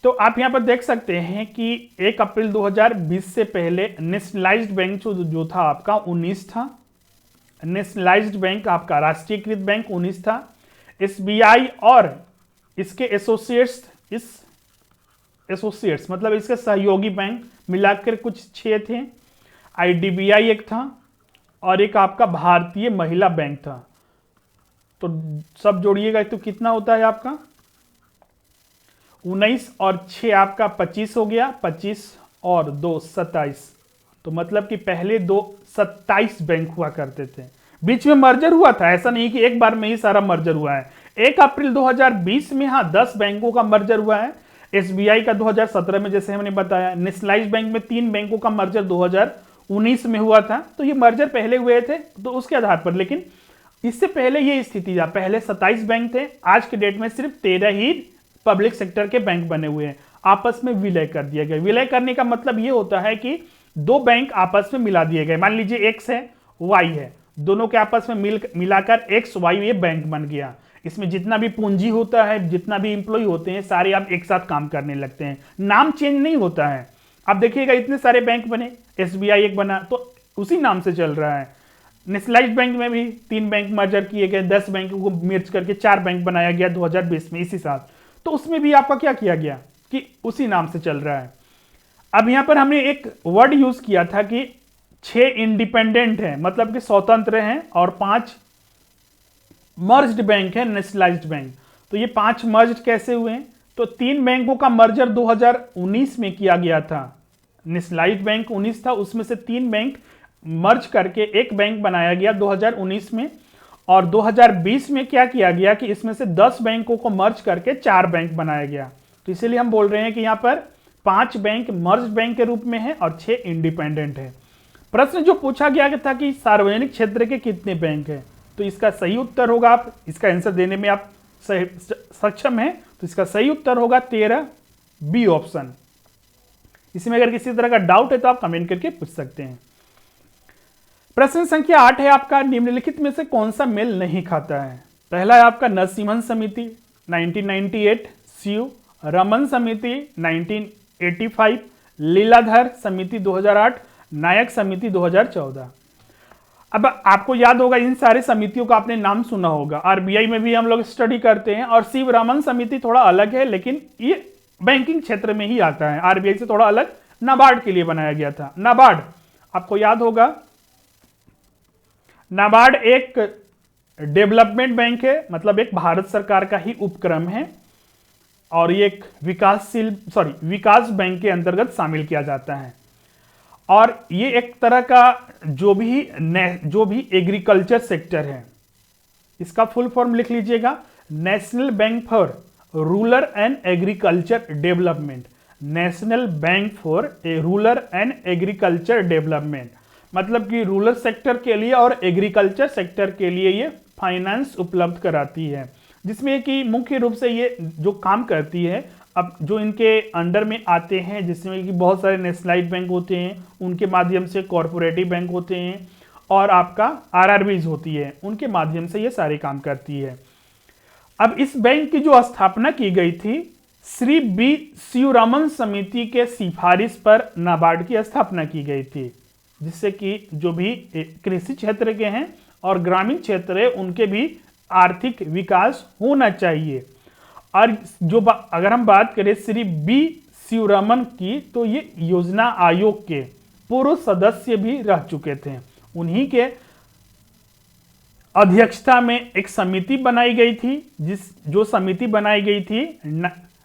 Speaker 1: तो आप यहां पर देख सकते हैं कि 1 अप्रैल 2020 से पहले नेशनलाइज्ड बैंक जो था आपका 19 था, नेशनलाइज्ड बैंक आपका राष्ट्रीयकृत बैंक 19 था, एसबीआई और इसके एसोसिएट्स मतलब इसके सहयोगी बैंक मिलाकर कुछ 6 थे, आईडीबीआई एक था और एक आपका भारतीय महिला बैंक था। तो सब जोड़िएगा तो कितना होता है आपका 19 और 6 आपका 25 हो गया, 25 और 2 27, तो मतलब कि पहले 27 बैंक हुआ करते थे। बीच में मर्जर हुआ था, ऐसा नहीं कि एक बार में ही सारा मर्जर हुआ है। 1 अप्रैल 2020 में हाँ 10 बैंकों का मर्जर हुआ है, एसबीआई का 2017 में जैसे हमने बताया, नेशनलाइज्ड बैंक में 3 बैंकों का मर्जर 2019 में हुआ था, तो ये मर्जर पहले हुए थे तो उसके आधार पर। लेकिन इससे पहले ये स्थिति था, पहले 27 बैंक थे, आज के डेट में सिर्फ 13 ही पब्लिक सेक्टर के बैंक बने हुए हैं, आपस में विलय कर दिया गया। विलय करने का मतलब ये होता है कि 2 बैंक आपस में मिला दिए गए, मान लीजिए एक्स है वाई है, दोनों के आपस में मिलाकर एक्स वाई ये बैंक बन गया। इसमें जितना भी पूंजी होता है, जितना भी इंप्लॉय होते हैं, सारे आप एक साथ काम करने लगते हैं, नाम चेंज नहीं होता है। आप देखिएगा इतने सारे बैंक बने, एसबीआई एक बना तो उसी नाम से चल रहा है। नेशनलाइज्ड बैंक में भी 3 बैंक मर्जर किए गए, 10 बैंकों को मिर्च करके 4 बैंक बनाया गया 2020 में इसी साल, तो उसमें भी आपका क्या किया गया कि उसी नाम से चल रहा है। अब यहां पर हमने एक वर्ड यूज किया था कि 6 इंडिपेंडेंट है, मतलब कि स्वतंत्र हैं, और 5 मर्ज्ड बैंक है, नेशनलाइज्ड बैंक। तो ये 5 मर्ज्ड कैसे हुए? तो 3 बैंकों का मर्जर 2019 में किया गया था, नेशनलाइज्ड बैंक 19 था, उसमें से 3 बैंक मर्ज करके एक बैंक बनाया गया 2019 में, और 2020 में क्या किया गया कि इसमें से 10 बैंकों को मर्ज करके 4 बैंक बनाया गया। तो इसीलिए हम बोल रहे हैं कि यहां पर 5 बैंक मर्ज बैंक के रूप में है और 6 इंडिपेंडेंट है। प्रश्न जो पूछा गया था कि सार्वजनिक क्षेत्र के कितने बैंक हैं, तो इसका सही उत्तर होगा, आप इसका आंसर देने में आप सक्षम हैं, तो इसका सही उत्तर होगा 13 बी ऑप्शन। इसमें अगर किसी तरह का डाउट है तो आप कमेंट करके पूछ सकते हैं। प्रश्न संख्या 8 है आपका, निम्नलिखित में से कौन सा मेल नहीं खाता है? पहला है आपका नरसिम्हन समिति 1998, शिव रमन समिति 1985, लीलाधर समिति 2008, नायक समिति 2014। अब आपको याद होगा इन सारे समितियों का आपने नाम सुना होगा, आरबीआई में भी हम लोग स्टडी करते हैं, और शिव रमन समिति थोड़ा अलग है, लेकिन ये बैंकिंग क्षेत्र में ही आता है, आरबीआई से थोड़ा अलग, नाबार्ड के लिए बनाया गया था। नाबार्ड आपको याद होगा, नाबार्ड एक डेवलपमेंट बैंक है, मतलब एक भारत सरकार का ही उपक्रम है, और ये एक विकास बैंक के अंतर्गत शामिल किया जाता है। और ये एक तरह का जो भी एग्रीकल्चर सेक्टर है, इसका फुल फॉर्म लिख लीजिएगा, national bank for rural and agriculture development, national bank for rural and agriculture development. मतलब कि रूरल सेक्टर के लिए और एग्रीकल्चर सेक्टर के लिए ये फाइनेंस उपलब्ध कराती है, जिसमें कि मुख्य रूप से ये जो काम करती है, अब जो इनके अंडर में आते हैं, जिसमें कि बहुत सारे नेशनलाइज्ड बैंक होते हैं, उनके माध्यम से कॉरपोरेटिव बैंक होते हैं, और आपका आरआरबीज होती है, उनके माध्यम से ये सारे काम करती है। अब इस बैंक की जो स्थापना की गई थी, श्री बी शिवरामन समिति के सिफारिश पर नाबार्ड की स्थापना की गई थी, जिससे कि जो भी कृषि क्षेत्र के हैं और ग्रामीण क्षेत्र है उनके भी आर्थिक विकास होना चाहिए। और जो अगर हम बात करें श्री बी शिवरामन की, तो ये योजना आयोग के पूर्व सदस्य भी रह चुके थे। उन्हीं के अध्यक्षता में एक समिति बनाई गई थी, जो समिति बनाई गई थी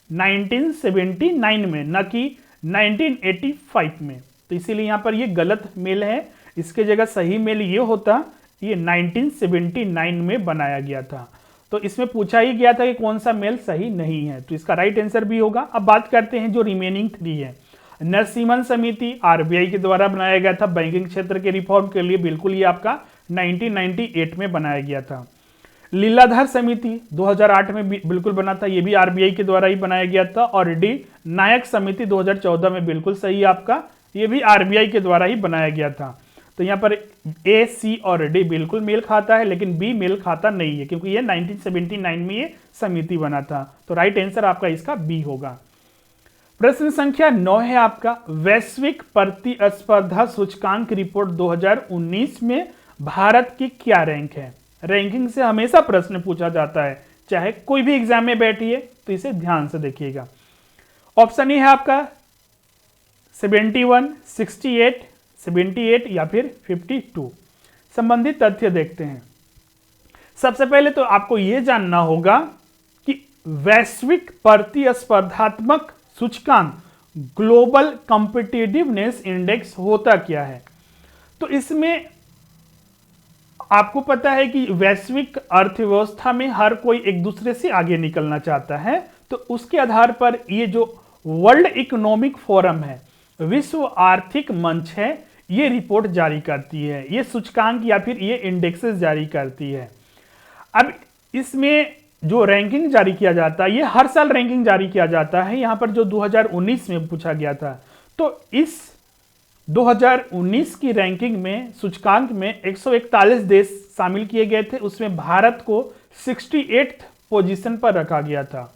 Speaker 1: 1979 में, न कि 1985 में। तो इसीलिए यहां पर ये गलत मेल है, इसके जगह सही मेल ये होता, ये 1979 में बनाया गया था। तो इसमें पूछा ही गया था कि कौन सा मेल सही नहीं है, तो इसका राइट आंसर भी होगा। अब बात करते हैं जो रिमेनिंग 3 है। नरसिम्हन समिति आरबीआई के द्वारा बनाया गया था बैंकिंग क्षेत्र के रिफॉर्म के लिए, बिल्कुल ये आपका 1998 में बनाया गया था। लीलाधर समिति 2008 में बिल्कुल बना था, ये भी आरबीआई के द्वारा ही बनाया गया था। और डी नायक समिति 2014 में बिल्कुल सही आपका, ये भी आरबीआई के द्वारा ही बनाया गया था। तो यहाँ पर ए, सी और डी बिल्कुल मेल खाता है, लेकिन बी मेल खाता नहीं है, क्योंकि ये 1979 में ये समिति बना था। तो राइट आंसर आपका इसका बी होगा। प्रश्न संख्या 9 है आपका, वैश्विक प्रतिस्पर्धा सूचकांक रिपोर्ट 2019 में भारत की क्या रैंक है। रैंकिंग से हमेशा प्रश्न पूछा जाता है, चाहे कोई भी एग्जाम में बैठिए, तो इसे ध्यान से देखिएगा। ऑप्शन ए है आपका 71, 68, 78 या फिर 52। संबंधित तथ्य देखते हैं। सबसे पहले तो आपको यह जानना होगा कि वैश्विक प्रतिस्पर्धात्मक सूचकांक ग्लोबल कॉम्पिटिटिवनेस इंडेक्स होता क्या है। तो इसमें आपको पता है कि वैश्विक अर्थव्यवस्था में हर कोई एक दूसरे से आगे निकलना चाहता है, तो उसके आधार पर ये जो वर्ल्ड इकोनॉमिक फोरम है, विश्व आर्थिक मंच है, ये रिपोर्ट जारी करती है, ये सूचकांक या फिर ये इंडेक्सेस जारी करती है। अब इसमें जो रैंकिंग जारी किया जाता है, ये हर साल रैंकिंग जारी किया जाता है। यहां पर जो 2019 में पूछा गया था, तो इस 2019 की रैंकिंग में सूचकांक में 141 देश शामिल किए गए थे, उसमें भारत को 68th पोजीशन पर रखा गया था।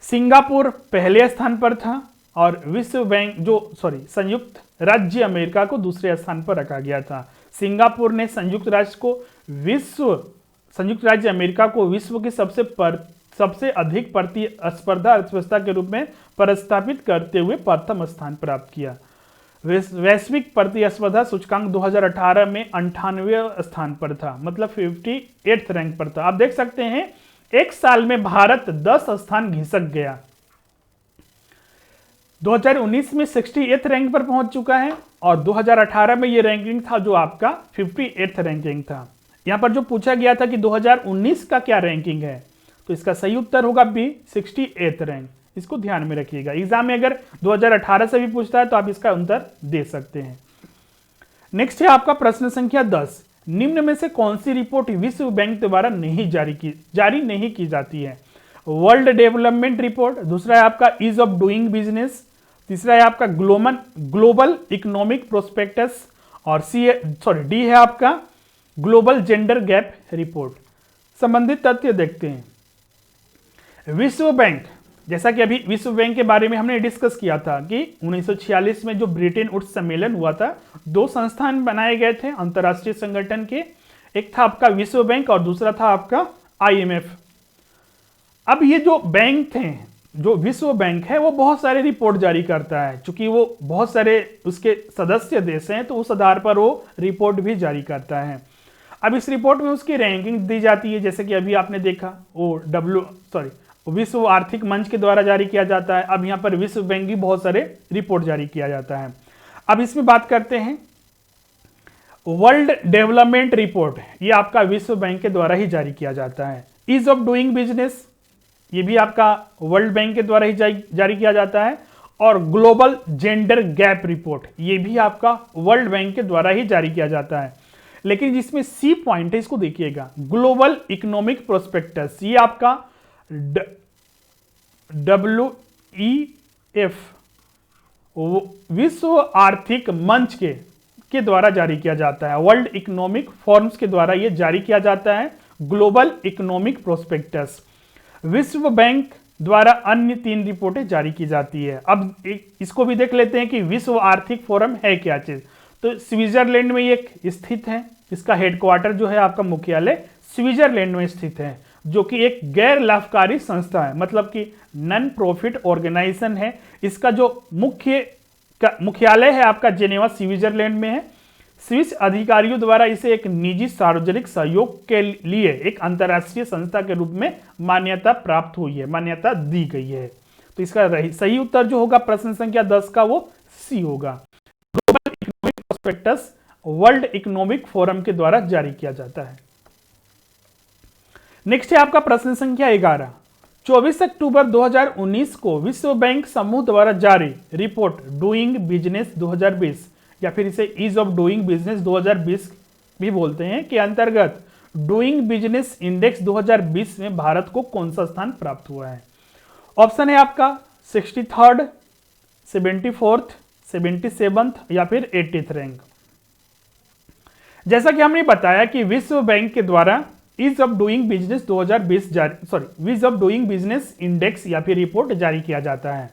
Speaker 1: सिंगापुर पहले स्थान पर था और विश्व बैंक संयुक्त राज्य अमेरिका को दूसरे स्थान पर रखा गया था। सिंगापुर ने संयुक्त राज्य अमेरिका को विश्व की सबसे अधिक प्रतिस्पर्धा अर्थव्यवस्था के रूप में प्रस्थापित करते हुए प्रथम स्थान प्राप्त किया। वैश्विक प्रतिस्पर्धा सूचकांक 2018 में 98वें स्थान पर था, मतलब 58th रैंक पर था। आप देख सकते हैं एक साल में भारत 10 स्थान घिसक गया। 2019 में 68th रैंक पर पहुंच चुका है और 2018 में ये रैंकिंग था जो आपका 58th रैंकिंग था। यहां पर जो पूछा गया था कि 2019 का क्या रैंकिंग है, तो इसका सही उत्तर होगा बी, 68th रैंक। इसको ध्यान में रखिएगा, एग्जाम में अगर 2018 से भी पूछता है तो आप इसका उत्तर दे सकते हैं। नेक्स्ट है आपका प्रश्न संख्या 10, निम्न में से कौन सी रिपोर्ट विश्व बैंक द्वारा जारी नहीं की जाती है। वर्ल्ड डेवलपमेंट रिपोर्ट, दूसरा है आपका ईज ऑफ डूइंग बिजनेस, तीसरा है आपका ग्लोबल इकोनॉमिक प्रोस्पेक्टस, और डी है आपका ग्लोबल जेंडर गैप रिपोर्ट। संबंधित तथ्य देखते हैं। विश्व बैंक, जैसा कि अभी विश्व बैंक के बारे में हमने डिस्कस किया था कि 1946 में जो ब्रिटेन वुड्स सम्मेलन हुआ था, 2 संस्थान बनाए गए थे अंतरराष्ट्रीय संगठन के, एक था आपका विश्व बैंक और दूसरा था आपका IMF। अब ये जो बैंक थे, जो विश्व बैंक है, वो बहुत सारे रिपोर्ट जारी करता है, चूंकि वो बहुत सारे उसके सदस्य देश हैं, तो उस आधार पर वो रिपोर्ट भी जारी करता है। अब इस रिपोर्ट में उसकी रैंकिंग दी जाती है, जैसे कि अभी आपने देखा वो विश्व आर्थिक मंच के द्वारा जारी किया जाता है। अब यहाँ पर विश्व बैंक की बहुत सारे रिपोर्ट जारी किया जाता है। अब इसमें बात करते हैं वर्ल्ड डेवलपमेंट रिपोर्ट, ये आपका विश्व बैंक के द्वारा ही जारी किया जाता है। ईज ऑफ डूइंग बिजनेस, ये भी आपका वर्ल्ड बैंक के द्वारा ही जारी किया जाता है। और ग्लोबल जेंडर गैप रिपोर्ट, ये भी आपका वर्ल्ड बैंक के द्वारा ही जारी किया जाता है। लेकिन जिसमें सी पॉइंट है, इसको देखिएगा, ग्लोबल इकोनॉमिक प्रोस्पेक्टस, ये आपका WEF विश्व आर्थिक मंच के द्वारा जारी किया जाता है, वर्ल्ड इकोनॉमिक फोरम्स के द्वारा यह जारी किया जाता है ग्लोबल इकोनॉमिक प्रोस्पेक्टस। विश्व बैंक द्वारा अन्य 3 रिपोर्टें जारी की जाती है। अब इसको भी देख लेते हैं कि विश्व आर्थिक फोरम है क्या चीज। तो स्विट्जरलैंड में ये स्थित है, इसका हेडक्वार्टर जो है आपका मुख्यालय स्विट्जरलैंड में स्थित है, जो कि एक गैर लाभकारी संस्था है, मतलब कि नॉन प्रॉफिट ऑर्गेनाइजेशन है। इसका जो मुख्यालय है आपका जेनेवा स्विट्जरलैंड में है। स्विस अधिकारियों द्वारा इसे एक निजी सार्वजनिक सहयोग के लिए एक अंतर्राष्ट्रीय संस्था के रूप में मान्यता प्राप्त हुई है, मान्यता दी गई है। तो इसका सही उत्तर जो होगा प्रश्न संख्या 10 का वो सी होगा। Global economic prospectus world economic forum के द्वारा जारी किया जाता है। नेक्स्ट है आपका प्रश्न संख्या 11। 24 अक्टूबर 2019 को विश्व बैंक समूह द्वारा जारी रिपोर्ट डूइंग बिजनेस 2020 या फिर इसे ईज ऑफ डूइंग बिजनेस 2020 भी बोलते हैं के अंतर्गत डूइंग बिजनेस इंडेक्स 2020 में भारत को कौन सा स्थान प्राप्त हुआ है। ऑप्शन है आपका 63rd, 74th, 77th या फिर 80th रैंक। जैसा कि हमने बताया कि विश्व बैंक के द्वारा ease of doing business 2020 ease of doing business index या फिर रिपोर्ट जारी किया जाता है।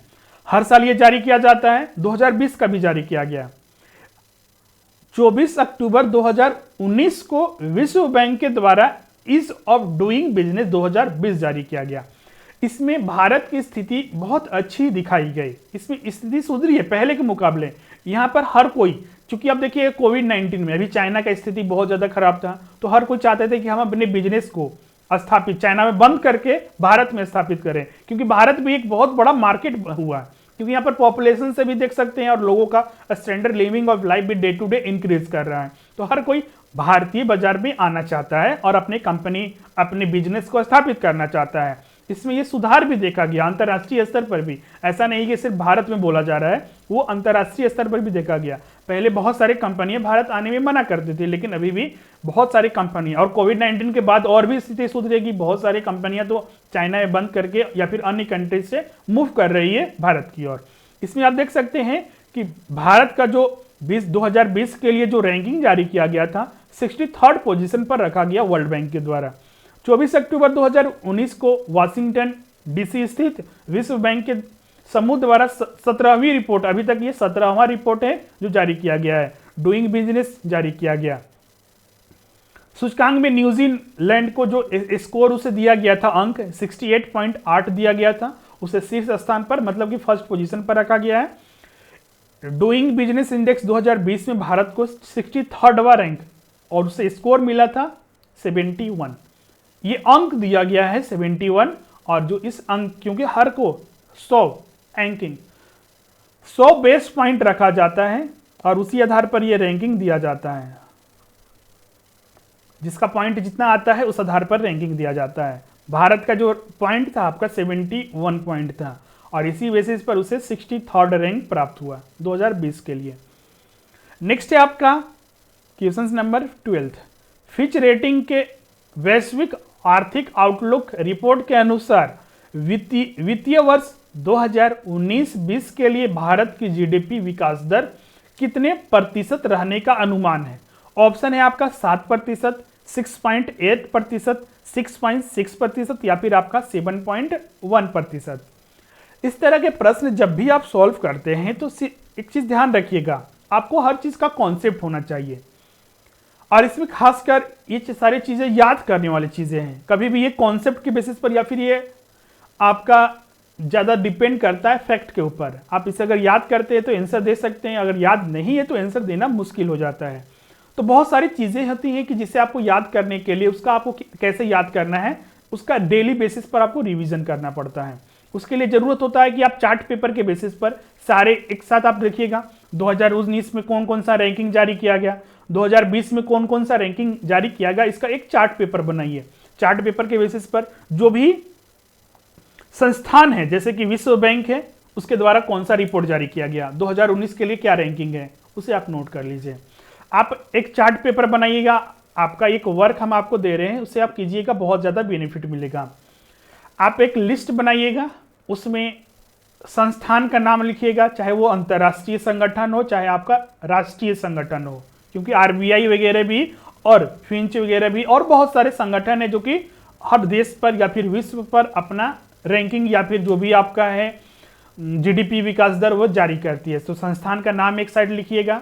Speaker 1: हर साल यह जारी किया जाता है, 2020 का भी जारी किया गया। 24 अक्टूबर 2019 को विश्व बैंक के द्वारा ईज ऑफ डूइंग बिजनेस 2020 जारी किया गया। इसमें भारत की स्थिति बहुत अच्छी दिखाई गई, इसमें स्थिति सुधरी है पहले के मुकाबले। यहां पर हर कोई, क्योंकि अब देखिए कोविड-19 में अभी चाइना का स्थिति बहुत ज्यादा खराब था, तो हर कोई चाहते थे कि हम अपने बिजनेस को स्थापित चाइना में बंद करके भारत में स्थापित करें, क्योंकि भारत भी एक बहुत बड़ा मार्केट हुआ, क्योंकि यहाँ पर पॉपुलेशन से भी देख सकते हैं और लोगों का स्टैंडर्ड लिविंग ऑफ लाइफ भी डे टू डे इंक्रीज कर रहा है। तो हर कोई भारतीय बाजार में आना चाहता है और अपनी कंपनी, अपने बिजनेस को स्थापित करना चाहता है। इसमें ये सुधार भी देखा गया अंतर्राष्ट्रीय स्तर पर भी, ऐसा नहीं कि सिर्फ भारत में बोला जा रहा है, वो अंतर्राष्ट्रीय स्तर पर भी देखा गया। पहले बहुत सारे कंपनियां भारत आने में मना करती थी, लेकिन अभी भी बहुत सारी कंपनियां, और कोविड-19 के बाद और भी स्थिति सुधरेगी, बहुत सारी कंपनियां तो चाइना में बंद करके या फिर अन्य कंट्रीज से मूव कर रही है भारत की ओर। इसमें आप देख सकते हैं कि भारत का जो 2020 के लिए जो रैंकिंग जारी किया गया था 63rd पोजीशन पर रखा गया वर्ल्ड बैंक के द्वारा। 24 अक्टूबर 2019 को वाशिंगटन डीसी स्थित विश्व बैंक के समूह द्वारा 17वीं रिपोर्ट, अभी तक ये 17वां रिपोर्ट है जो जारी किया गया है, डूइंग बिजनेस जारी किया गया। सूचकांक में न्यूजीलैंड को जो स्कोर उसे दिया गया था अंक 68.8 दिया गया था, उसे शीर्ष स्थान पर मतलब कि फर्स्ट पोजीशन पर रखा गया है। डूइंग बिजनेस इंडेक्स 2020 में भारत को 63वां रैंक और उसे स्कोर मिला था 71। ये अंक दिया गया है 71, और जो इस अंक, क्योंकि हर को 100 रैंकिंग 100 बेस पॉइंट रखा जाता है और उसी आधार पर यह रैंकिंग दिया जाता है। जिसका पॉइंट जितना आता है उस आधार पर रैंकिंग दिया जाता है। भारत का जो पॉइंट था आपका 71 पॉइंट था और इसी बेसिस पर उसे 63rd रैंक प्राप्त हुआ 2020 के लिए। नेक्स्ट है आपका क्वेश्चन नंबर 12। फिच रेटिंग के वैश्विक आर्थिक आउटलुक रिपोर्ट के अनुसार वित्तीय वर्ष 2019-20 के लिए भारत की जीडीपी विकास दर कितने प्रतिशत रहने का अनुमान है। ऑप्शन है आपका 7%, 6.8%, 6.6% या फिर आपका 7.1%। इस तरह के प्रश्न जब भी आप सॉल्व करते हैं तो एक चीज ध्यान रखिएगा, आपको हर चीज का कॉन्सेप्ट होना चाहिए और इसमें खासकर ये सारी चीजें याद करने वाली चीजें हैं। कभी भी ये कॉन्सेप्ट के बेसिस पर या फिर ये आपका ज्यादा डिपेंड करता है फैक्ट के ऊपर। आप इसे अगर याद करते हैं तो आंसर दे सकते हैं, अगर याद नहीं है तो आंसर देना मुश्किल हो जाता है। तो बहुत सारी चीजें होती हैं कि जिसे आपको याद करने के लिए उसका आपको कैसे याद करना है उसका डेली बेसिस पर आपको रिवीजन करना पड़ता है। उसके लिए जरूरत होता है कि आप चार्ट पेपर के बेसिस पर सारे एक साथ आप देखिएगा 2019 में कौन कौन सा रैंकिंग जारी किया गया, 2020 में कौन कौन सा रैंकिंग जारी किया गया, इसका एक चार्ट पेपर बनाइए। चार्ट पेपर के बेसिस पर जो भी संस्थान है जैसे कि विश्व बैंक है उसके द्वारा कौन सा रिपोर्ट जारी किया गया, 2019 के लिए क्या रैंकिंग है, उसे आप नोट कर लीजिए। आप एक चार्ट पेपर बनाइएगा, आपका एक वर्क हम आपको दे रहे हैं, उससे आप कीजिएगा, बहुत ज़्यादा बेनिफिट मिलेगा। आप एक लिस्ट बनाइएगा, उसमें संस्थान का नाम लिखिएगा, चाहे वो अंतर्राष्ट्रीय संगठन हो चाहे आपका राष्ट्रीय संगठन हो, क्योंकि आरबीआई वगैरह भी और फिंच वगैरह भी और बहुत सारे संगठन है जो कि हर देश पर या फिर विश्व पर अपना रैंकिंग या फिर जो भी आपका है जीडीपी विकास दर वो जारी करती है। तो संस्थान का नाम एक साइड लिखिएगा।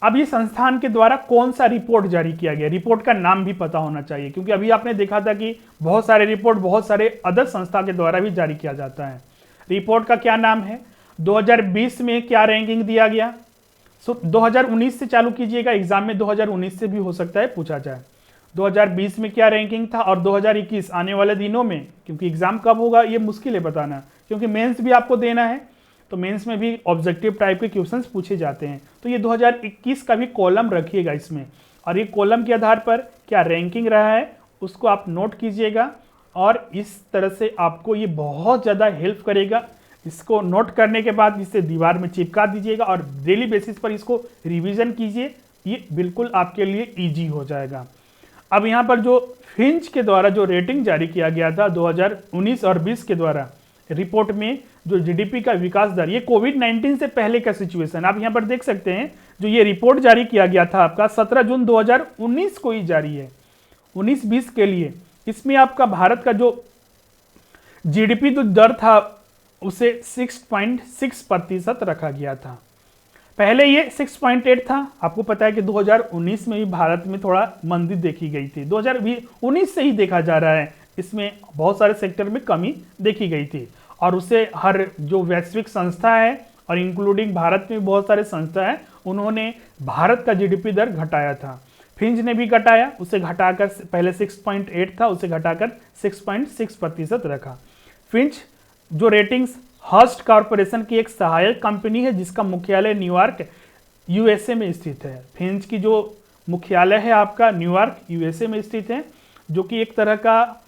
Speaker 1: अब ये संस्थान के द्वारा कौन सा रिपोर्ट जारी किया गया, रिपोर्ट का नाम भी पता होना चाहिए, क्योंकि अभी आपने देखा था कि बहुत सारे रिपोर्ट बहुत सारे अदर संस्था के द्वारा भी जारी किया जाता है। रिपोर्ट का क्या नाम है, 2020 में क्या रैंकिंग दिया गया। 2019 से चालू कीजिएगा, एग्जाम में 2019 से भी हो सकता है पूछा जाए। 2020 में क्या रैंकिंग था और 2021 आने वाले दिनों में, क्योंकि एग्जाम कब होगा ये मुश्किल है बताना, क्योंकि मेंस भी आपको देना है, तो मेंस में भी ऑब्जेक्टिव टाइप के क्वेश्चंस पूछे जाते हैं। तो ये 2021 का भी कॉलम रखिएगा इसमें, और ये कॉलम के आधार पर क्या रैंकिंग रहा है उसको आप नोट कीजिएगा, और इस तरह से आपको ये बहुत ज़्यादा हेल्प करेगा। इसको नोट करने के बाद इसे दीवार में चिपका दीजिएगा और डेली बेसिस पर इसको रिवीजन कीजिए, ये बिल्कुल आपके लिए ईजी हो जाएगा। अब यहाँ पर जो फिंच के द्वारा जो रेटिंग जारी किया गया था 2019 और 20 के द्वारा रिपोर्ट में, जो जीडीपी का विकास दर, ये कोविड-19 से पहले का सिचुएशन आप यहाँ पर देख सकते हैं। जो ये रिपोर्ट जारी किया गया था आपका 17 जून 2019 को ही जारी है, 19-20 के लिए। इसमें आपका भारत का जो जीडीपी जो दर था उसे 6.6% रखा गया था। पहले ये 6.8 था। आपको पता है कि 2019 में भी भारत में थोड़ा मंदी देखी गई थी, 2019 से ही देखा जा रहा है, इसमें बहुत सारे सेक्टर में कमी देखी गई थी, और उसे हर जो वैश्विक संस्था है और इंक्लूडिंग भारत में बहुत सारे संस्था है, उन्होंने भारत का जीडीपी दर घटाया था। फिंच ने भी घटाया, उसे घटाकर पहले 6.8 था, उसे घटाकर 6.6% रखा। फिंच जो रेटिंग्स हर्स्ट कॉर्पोरेशन की एक सहायक कंपनी है जिसका मुख्यालय न्यूयॉर्क यूएसए में स्थित है। फिंच की जो मुख्यालय है आपका न्यूयॉर्क यूएसए में स्थित है, जो कि एक तरह का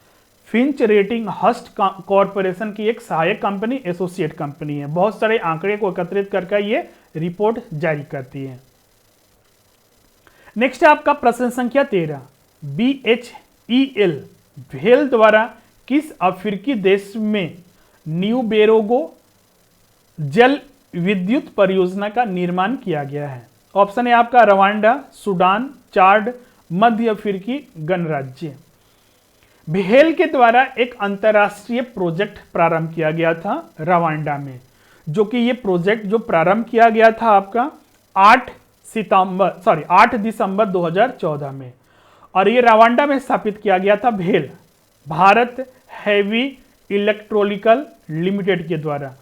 Speaker 1: फिंच रेटिंग हर्स्ट कॉर्पोरेशन की एक सहायक कंपनी, एसोसिएट कंपनी है। बहुत सारे आंकड़े को एकत्रित करके ये रिपोर्ट जारी करती है। नेक्स्ट है आपका प्रश्न संख्या 13, BHEL भेल द्वारा किस अफ्रीकी देश में न्यू बेरोगो जल विद्युत परियोजना का निर्माण किया गया है। ऑप्शन है आपका रवांडा, सूडान, चाड, मध्य अफ्रीकी गणराज्य। भेल के द्वारा एक अंतरराष्ट्रीय प्रोजेक्ट प्रारंभ किया गया था रवांडा में, जो कि ये प्रोजेक्ट जो प्रारंभ किया गया था आपका 8 दिसंबर 2014 में, और ये रवांडा में स्थापित किया गया था भेल भारत हैवी इलेक्ट्रोलिकल लिमिटेड के द्वारा,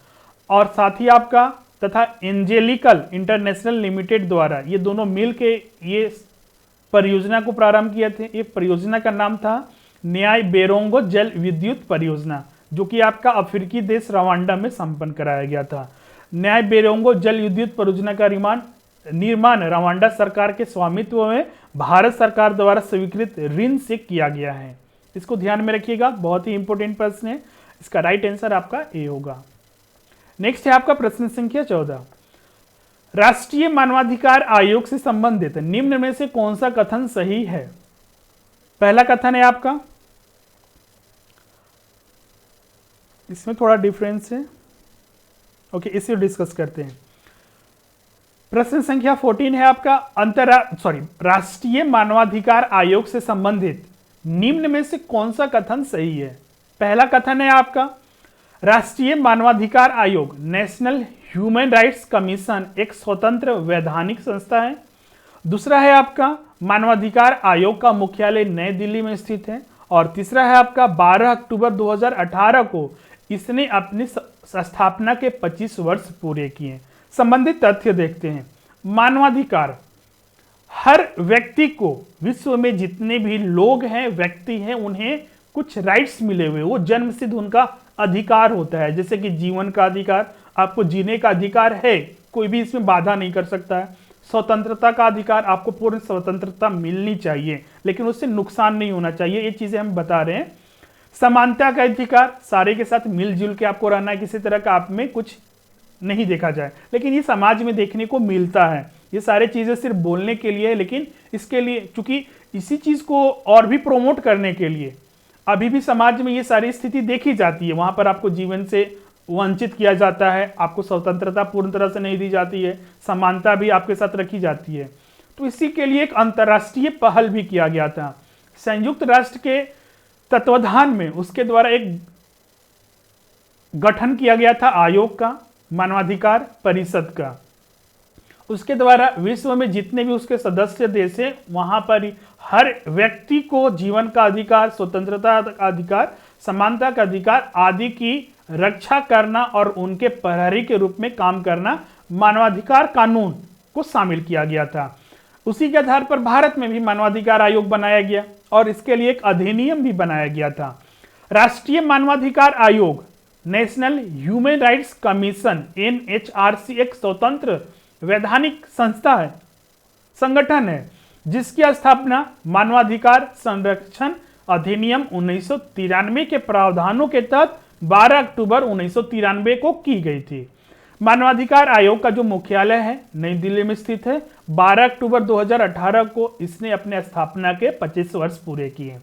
Speaker 1: और साथ ही आपका तथा एंजेलिकल इंटरनेशनल लिमिटेड द्वारा, ये दोनों मिल के ये परियोजना को प्रारंभ किए थे। ये परियोजना का नाम था न्याय बेरोंगो जल विद्युत परियोजना, जो कि आपका अफ्रीकी देश रवांडा में संपन्न कराया गया था। न्याय बेरोंगो जल विद्युत परियोजना का निर्माण रवांडा सरकार के स्वामित्व में भारत सरकार द्वारा स्वीकृत ऋण से किया गया है। इसको ध्यान में रखिएगा, बहुत ही इंपॉर्टेंट प्रश्न है। इसका राइट आंसर आपका ए होगा। नेक्स्ट है आपका प्रश्न संख्या 14, राष्ट्रीय मानवाधिकार आयोग से संबंधित निम्न में से कौन सा कथन सही है। पहला कथन है आपका, इसमें थोड़ा डिफरेंस है, ओके, इसे डिस्कस करते हैं। प्रश्न संख्या 14 है आपका, राष्ट्रीय मानवाधिकार आयोग से संबंधित निम्न में से कौन सा कथन सही है। पहला कथन है आपका, राष्ट्रीय मानवाधिकार आयोग नेशनल ह्यूमन राइट्स कमीशन एक स्वतंत्र वैधानिक संस्था है। दूसरा है आपका, मानवाधिकार आयोग का मुख्यालय नई दिल्ली में स्थित है। और तीसरा है आपका, 12 अक्टूबर 2018 को इसने अपनी स्थापना के 25 वर्ष पूरे किए। संबंधित तथ्य देखते हैं। मानवाधिकार, हर व्यक्ति को, विश्व में जितने भी लोग हैं, व्यक्ति हैं, उन्हें कुछ राइट्स मिले हुए, वो जन्म सिद्ध उनका अधिकार होता है। जैसे कि जीवन का अधिकार, आपको जीने का अधिकार है, कोई भी इसमें बाधा नहीं कर सकता है। स्वतंत्रता का अधिकार, आपको पूर्ण स्वतंत्रता मिलनी चाहिए, लेकिन उससे नुकसान नहीं होना चाहिए, ये चीजें हम बता रहे हैं। समानता का अधिकार, सारे के साथ मिलजुल के आपको रहना है, किसी तरह का आप में कुछ नहीं देखा जाए, लेकिन ये समाज में देखने को मिलता है। ये सारे चीजें सिर्फ बोलने के लिए है, लेकिन इसके लिए चूंकि इसी चीज को और भी प्रोमोट करने के लिए अभी भी समाज में ये सारी स्थिति देखी जाती है। वहां पर आपको जीवन से वंचित किया जाता है, आपको स्वतंत्रता पूर्ण तरह से नहीं दी जाती है, समानता भी आपके साथ रखी जाती है। तो इसी के लिए एक अंतर्राष्ट्रीय पहल भी किया गया था। संयुक्त राष्ट्र के तत्वाधान में उसके द्वारा एक गठन किया गया था आयोग का, मानवाधिकार परिषद का। उसके द्वारा विश्व में जितने भी उसके सदस्य देश हैं वहां पर हर व्यक्ति को जीवन का अधिकार, स्वतंत्रता का अधिकार, समानता का अधिकार आदि की रक्षा करना और उनके प्रहरी के रूप में काम करना मानवाधिकार कानून को शामिल किया गया था। उसी के आधार पर भारत में भी मानवाधिकार आयोग बनाया गया और इसके लिए एक अधिनियम भी बनाया गया था। राष्ट्रीय मानवाधिकार आयोग, national human rights commission NHRC, एक स्वतंत्र वैधानिक संस्था है, संगठन है, जिसकी स्थापना मानवाधिकार संरक्षण अधिनियम 1993 के प्रावधानों के तहत 12 अक्टूबर 1993 को की गई थी। मानवाधिकार आयोग का जो मुख्यालय है नई दिल्ली में स्थित है। 12 अक्टूबर 2018 को इसने अपने स्थापना के 25 वर्ष पूरे किए।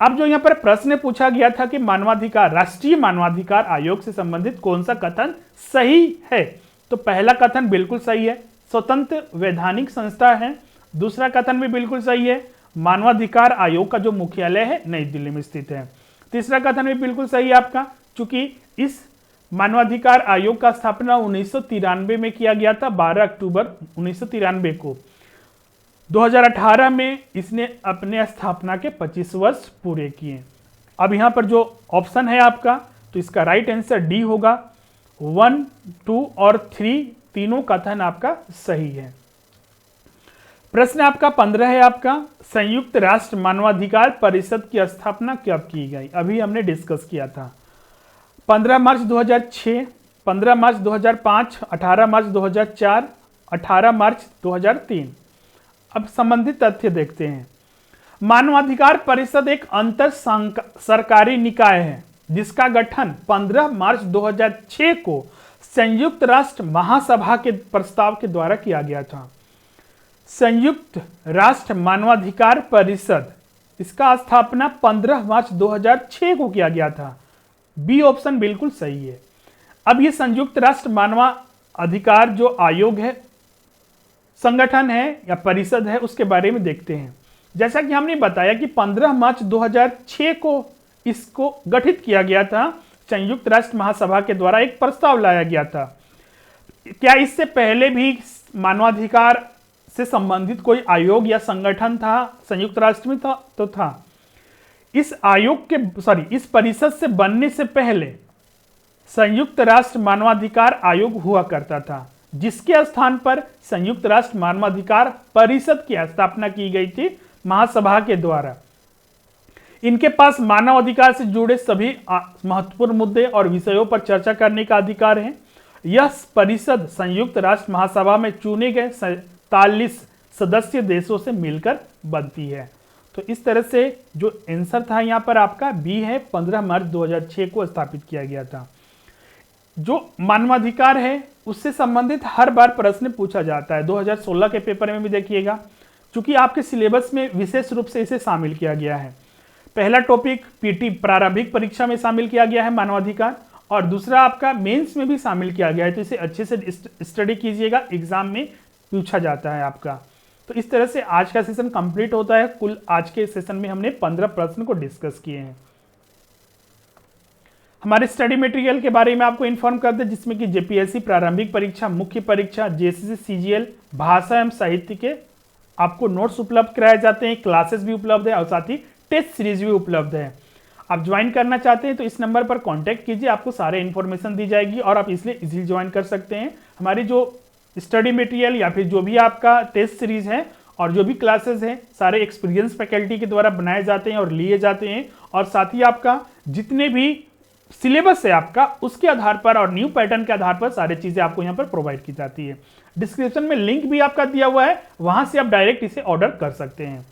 Speaker 1: अब जो यहाँ पर प्रश्न पूछा गया था कि मानवाधिकार, राष्ट्रीय मानवाधिकार आयोग से संबंधित कौन सा कथन सही है, तो पहला कथन बिल्कुल सही है, स्वतंत्र वैधानिक संस्था है। दूसरा कथन भी बिल्कुल सही है, मानवाधिकार आयोग का जो मुख्यालय है नई दिल्ली में स्थित है। तीसरा कथन भी बिल्कुल सही है आपका, चूंकि इस मानवाधिकार आयोग का स्थापना 1993 में किया गया था, 12 अक्टूबर 1993 को। 2018 में इसने अपने स्थापना के 25 वर्ष पूरे किए। अब यहां पर जो ऑप्शन है आपका, तो इसका राइट आंसर डी होगा। 1, 2 और 3 तीनों कथन आपका सही है। प्रश्न आपका 15 है आपका, संयुक्त राष्ट्र मानवाधिकार परिषद की स्थापना कब की गई? अभी हमने डिस्कस किया था 15 मार्च 2006, 15 मार्च 2005, 18 मार्च 2004, 18 मार्च 2003। अब संबंधित तथ्य देखते हैं। मानवाधिकार परिषद एक अंतर सरकारी निकाय है जिसका गठन 15 मार्च 2006 को संयुक्त राष्ट्र महासभा के प्रस्ताव के द्वारा किया गया था। संयुक्त राष्ट्र मानवाधिकार परिषद, इसका स्थापना 15 मार्च 2006 को किया गया था। बी ऑप्शन बिल्कुल सही है। अब ये संयुक्त राष्ट्र मानवाधिकार जो आयोग है, संगठन है या परिषद है, उसके बारे में देखते हैं। जैसा कि हमने बताया कि 15 मार्च 2006 को इसको गठित किया गया था, संयुक्त राष्ट्र महासभा के द्वारा एक प्रस्ताव लाया गया था। क्या इससे पहले भी मानवाधिकार से संबंधित कोई आयोग या संगठन था संयुक्त राष्ट्र में? तो था। इस आयोग के इस परिषद से बनने से पहले संयुक्त राष्ट्र मानवाधिकार आयोग हुआ करता था, जिसके स्थान पर संयुक्त राष्ट्र मानवाधिकार परिषद की स्थापना की गई थी महासभा के द्वारा। इनके पास मानव अधिकार से जुड़े सभी महत्वपूर्ण मुद्दे और विषयों पर चर्चा करने का अधिकार है। यह परिषद संयुक्त राष्ट्र महासभा में चुने गए 47 सदस्य देशों से मिलकर बनती है। तो इस तरह से जो आंसर था यहाँ पर आपका बी है, 15 मार्च 2006 को स्थापित किया गया था। जो मानवाधिकार है उससे संबंधित हर बार प्रश्न पूछा जाता है। 2016 के पेपर में भी देखिएगा, क्योंकि आपके सिलेबस में विशेष रूप से इसे शामिल किया गया है। पहला टॉपिक पीटी प्रारंभिक परीक्षा में शामिल किया गया है मानवाधिकार, और दूसरा आपका मेंस में भी शामिल किया गया है। तो इसे अच्छे से स्टडी कीजिएगा, एग्जाम में पूछा जाता है आपका। तो इस तरह से आज का सेशन कंप्लीट होता है। कुल आज के सेशन में हमने 15 प्रश्न को डिस्कस किए हैं। हमारे स्टडी मटेरियल के बारे में आपको इन्फॉर्म कर दें, जिसमें कि जेपीएससी प्रारंभिक परीक्षा, मुख्य परीक्षा, जेसीसी, सीजीएल, भाषा एवं साहित्य के आपको नोट्स उपलब्ध कराए जाते हैं, क्लासेस भी उपलब्ध है और साथ ही टेस्ट सीरीज भी उपलब्ध है। आप ज्वाइन करना चाहते हैं तो इस नंबर पर कांटेक्ट कीजिए, आपको सारे इन्फॉर्मेशन दी जाएगी और आप इसलिए इजीली ज्वाइन कर सकते हैं। हमारी जो स्टडी मटेरियल या फिर जो भी आपका टेस्ट सीरीज है और जो भी क्लासेस हैं, सारे एक्सपीरियंस फैकल्टी के द्वारा बनाए जाते हैं और लिए जाते हैं, और साथ ही आपका जितने भी सिलेबस है आपका उसके आधार पर और न्यू पैटर्न के आधार पर सारी चीजें आपको यहाँ पर प्रोवाइड की जाती है। डिस्क्रिप्शन में लिंक भी आपका दिया हुआ है, वहां से आप डायरेक्ट इसे ऑर्डर कर सकते हैं।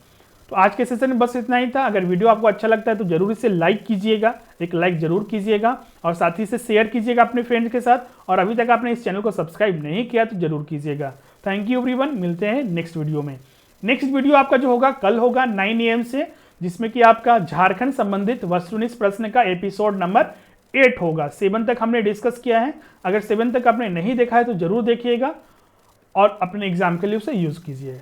Speaker 1: तो आज के सेशन में बस इतना ही था। अगर वीडियो आपको अच्छा लगता है तो जरूर इसे लाइक कीजिएगा, एक लाइक जरूर कीजिएगा और साथ ही इसे शेयर कीजिएगा अपने फ्रेंड्स के साथ। और अभी तक आपने इस चैनल को सब्सक्राइब नहीं किया तो जरूर कीजिएगा। थैंक यू एवरीवन, मिलते हैं नेक्स्ट वीडियो में। नेक्स्ट वीडियो आपका जो होगा कल होगा 9 AM से, जिसमें कि आपका झारखंड संबंधित वस्तुनिष्ठ प्रश्न का एपिसोड नंबर 8 होगा। 7 तक हमने डिस्कस किया है। अगर 7 तक आपने नहीं देखा है तो जरूर देखिएगा और अपने एग्जाम के लिए उसे यूज कीजिए।